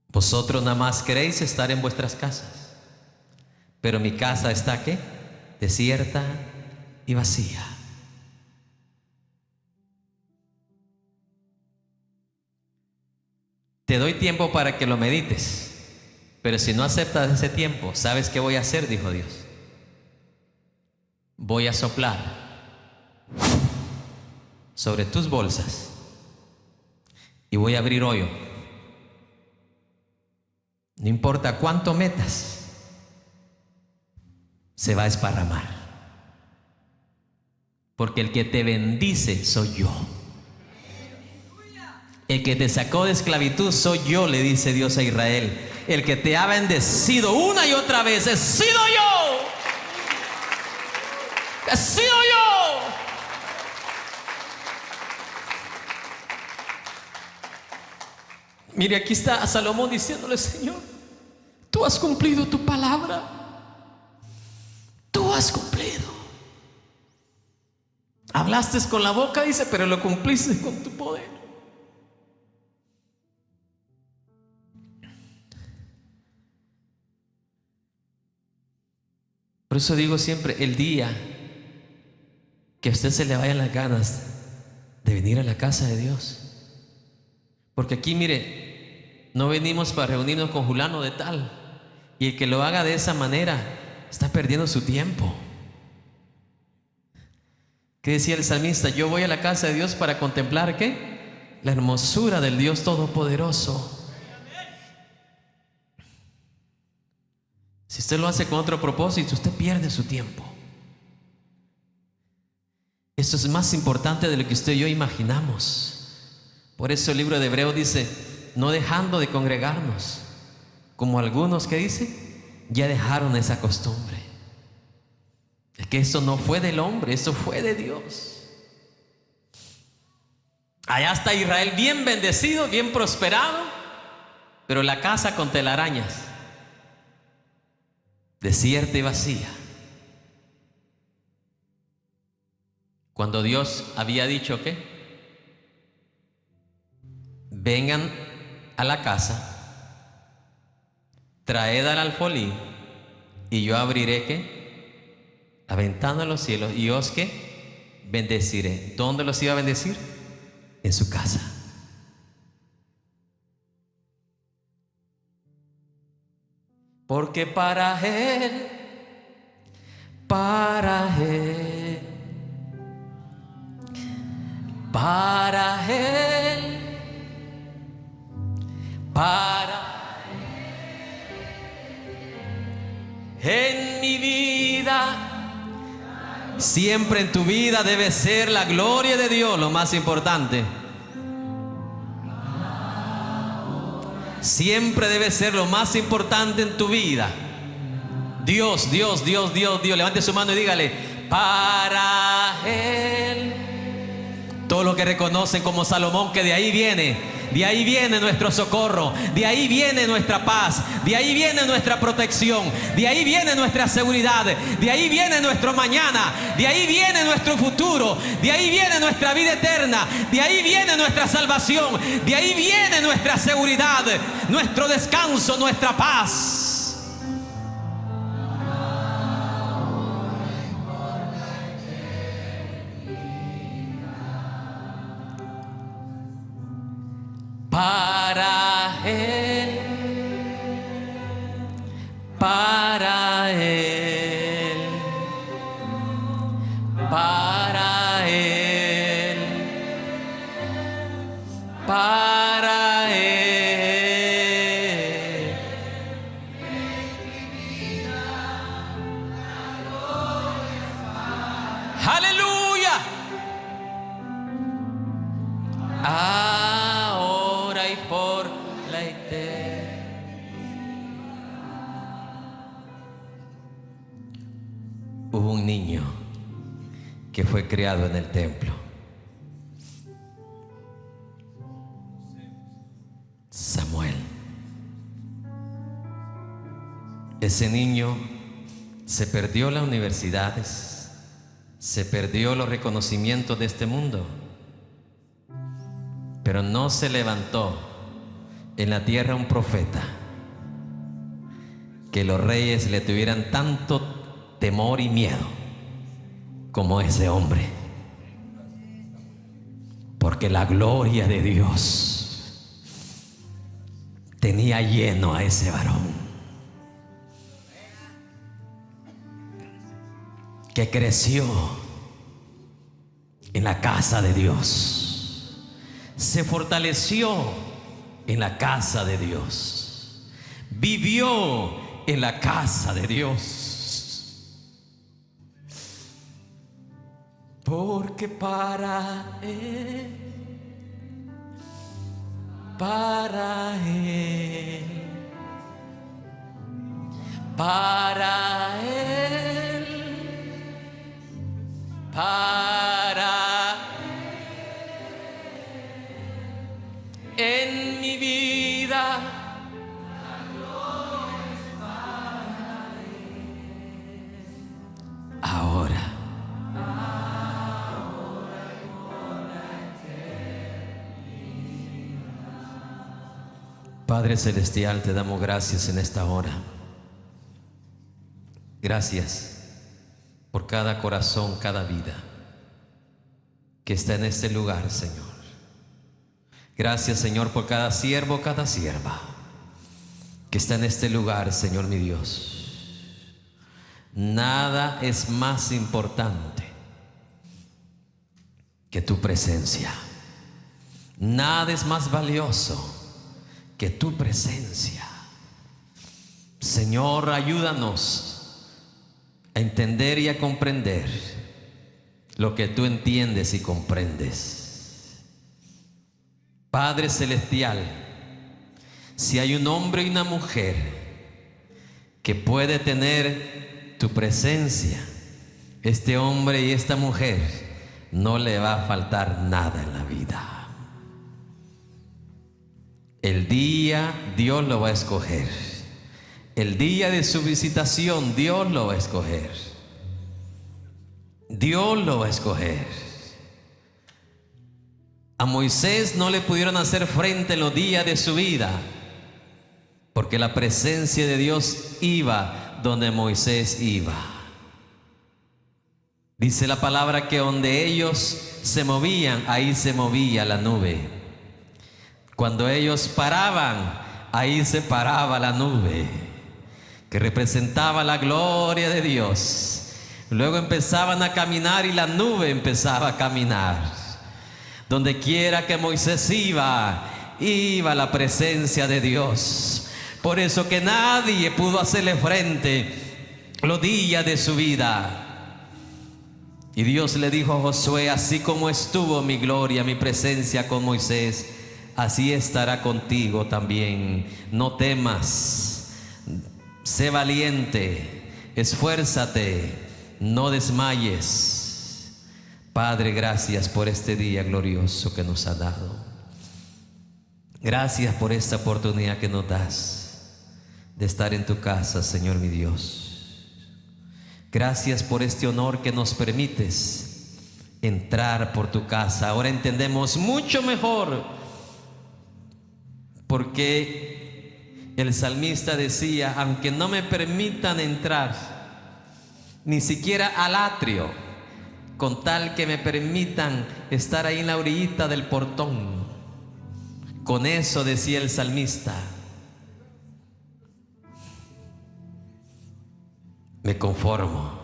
Vosotros nada más queréis estar en vuestras casas, pero mi casa está ¿qué? Desierta y vacía. Te doy tiempo para que lo medites, pero si no aceptas ese tiempo, ¿sabes qué voy a hacer? Dijo Dios. Voy a soplar sobre tus bolsas y voy a abrir hoyo. No importa cuánto metas, se va a esparramar. Porque el que te bendice soy yo. El que te sacó de esclavitud soy yo, le dice Dios a Israel. El que te ha bendecido una y otra vez he sido yo. He sido yo. Mire, aquí está Salomón diciéndole: Señor, tú has cumplido tu palabra. Tú has cumplido. Hablaste con la boca, dice, pero lo cumpliste con tu poder. Por eso digo siempre, el día que a usted se le vayan las ganas de venir a la casa de Dios, porque aquí mire, no venimos para reunirnos con fulano de tal, y el que lo haga de esa manera está perdiendo su tiempo. ¿Qué decía el salmista? Yo voy a la casa de Dios para contemplar ¿qué? La hermosura del Dios Todopoderoso. Si usted lo hace con otro propósito, usted pierde su tiempo. Esto es más importante de lo que usted y yo imaginamos. Por eso el libro de Hebreos dice, no dejando de congregarnos, como algunos que dice, ya dejaron esa costumbre. Es que eso no fue del hombre, eso fue de Dios. Allá está Israel bien bendecido, bien prosperado, pero la casa con telarañas, desierta y vacía. Cuando Dios había dicho que vengan a la casa, traed al alfolí y yo abriré ¿qué? La ventana de los cielos y os ¿qué? Bendeciré. ¿Dónde los iba a bendecir? En su casa. Porque para Él, para Él, para Él, para Él, en mi vida, siempre en tu vida debe ser la gloria de Dios lo más importante. Siempre debe ser lo más importante en tu vida. Dios, Dios, Dios, Dios, Dios. Levante su mano y dígale, para Él. Todos los que reconocen como Salomón que de ahí viene nuestro socorro, de ahí viene nuestra paz, de ahí viene nuestra protección, de ahí viene nuestra seguridad, de ahí viene nuestro mañana, de ahí viene nuestro futuro, de ahí viene nuestra vida eterna, de ahí viene nuestra salvación, de ahí viene nuestra seguridad, nuestro descanso, nuestra paz. Para Él, para Él, para Él, para Él. Aleluya. Ahora y por la eternidad. Hubo un niño que fue criado en el templo. Samuel. Ese niño se perdió las universidades, se perdió los reconocimientos de este mundo, pero no se levantó en la tierra un profeta que los reyes le tuvieran tanto temor y miedo como ese hombre, porque la gloria de Dios tenía lleno a ese varón que creció en la casa de Dios, se fortaleció en la casa de Dios, vivió en la casa de Dios, porque para Él, para Él, para Él, para en mi vida, ahora, Padre Celestial, te damos gracias en esta hora. Gracias por cada corazón, cada vida que está en este lugar, Señor. Gracias, Señor, por cada siervo, cada sierva que está en este lugar, Señor mi Dios. Nada es más importante que tu presencia. Nada es más valioso que tu presencia. Señor, ayúdanos a entender y a comprender lo que tú entiendes y comprendes. Padre celestial, si hay un hombre y una mujer que puede tener tu presencia, este hombre y esta mujer no le va a faltar nada en la vida. El día Dios lo va a escoger. El día de su visitación Dios lo va a escoger. Dios lo va a escoger. A Moisés no le pudieron hacer frente en los días de su vida, porque la presencia de Dios iba donde Moisés iba. Dice la palabra que donde ellos se movían, ahí se movía la nube. Cuando ellos paraban, ahí se paraba la nube, que representaba la gloria de Dios. Luego empezaban a caminar y la nube empezaba a caminar. Donde quiera que Moisés iba la presencia de Dios. Por eso que nadie pudo hacerle frente los días de su vida. Y Dios le dijo a Josué: así como estuvo mi gloria, mi presencia con Moisés, así estará contigo también. No temas, sé valiente, esfuérzate, no desmayes. Padre, gracias por este día glorioso que nos ha dado. Gracias por esta oportunidad que nos das de estar en tu casa, Señor mi Dios. Gracias por este honor que nos permites entrar por tu casa. Ahora entendemos mucho mejor porque el salmista decía: aunque no me permitan entrar ni siquiera al atrio, con tal que me permitan estar ahí en la orillita del portón. Con eso decía el salmista: me conformo.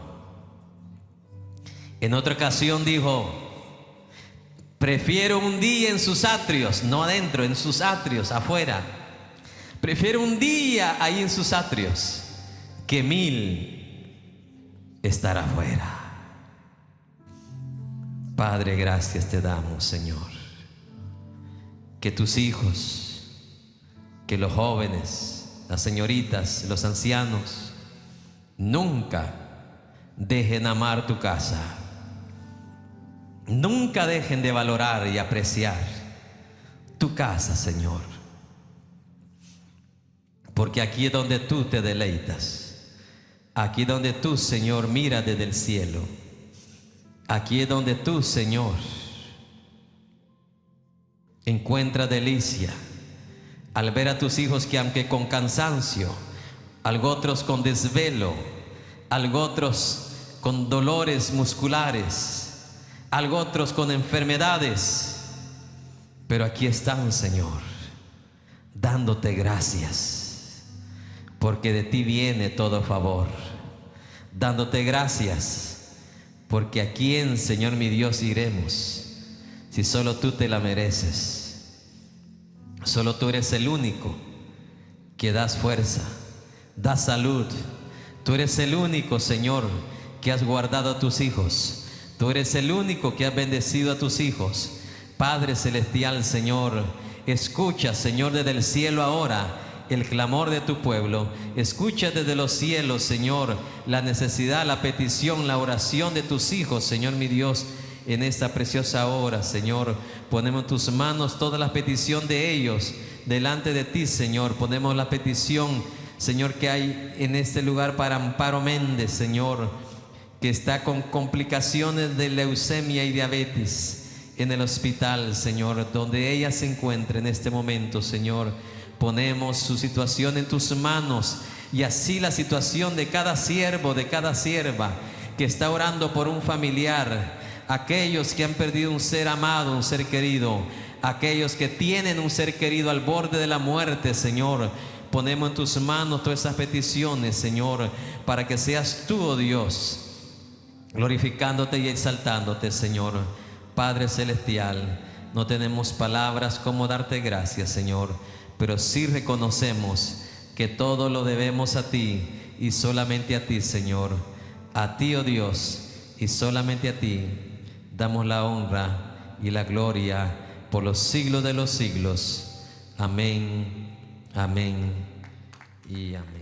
En otra ocasión dijo: prefiero un día en sus atrios, no adentro, en sus atrios, afuera. Prefiero un día ahí en sus atrios que 1000 estar afuera. Padre, gracias te damos, Señor. Que tus hijos, que los jóvenes, las señoritas, los ancianos, nunca dejen amar tu casa. Nunca dejen de valorar y apreciar tu casa, Señor. Porque aquí es donde tú te deleitas. Aquí es donde tú, Señor, miras desde el cielo. Aquí es donde tú, Señor, encuentras delicia al ver a tus hijos que, aunque con cansancio, algo otros con desvelo, algo otros con dolores musculares, algo otros con enfermedades, pero aquí están, Señor, dándote gracias, porque de ti viene todo favor, dándote gracias. Porque a quién, Señor mi Dios, iremos si solo tú te la mereces. Solo tú eres el único que das fuerza, das salud. Tú eres el único, Señor, que has guardado a tus hijos. Tú eres el único que has bendecido a tus hijos. Padre celestial, Señor, escucha, Señor, desde el cielo ahora el clamor de tu pueblo. Escucha desde los cielos, Señor, la necesidad, la petición, la oración de tus hijos, Señor mi Dios. En esta preciosa hora, Señor, ponemos en tus manos toda la petición de ellos delante de ti, Señor. Ponemos la petición, Señor, que hay en este lugar para Amparo Méndez, Señor, que está con complicaciones de leucemia y diabetes en el hospital, Señor, donde ella se encuentra en este momento, Señor. Ponemos su situación en tus manos, y así la situación de cada siervo, de cada sierva que está orando por un familiar, aquellos que han perdido un ser amado, un ser querido, aquellos que tienen un ser querido al borde de la muerte, Señor. Ponemos en tus manos todas esas peticiones, Señor, para que seas tú, oh Dios, glorificándote y exaltándote, Señor. Padre celestial, no tenemos palabras como darte gracias, Señor, pero sí reconocemos que todo lo debemos a ti y solamente a ti, Señor. A ti, oh Dios, y solamente a ti damos la honra y la gloria por los siglos de los siglos. Amén, amén y amén.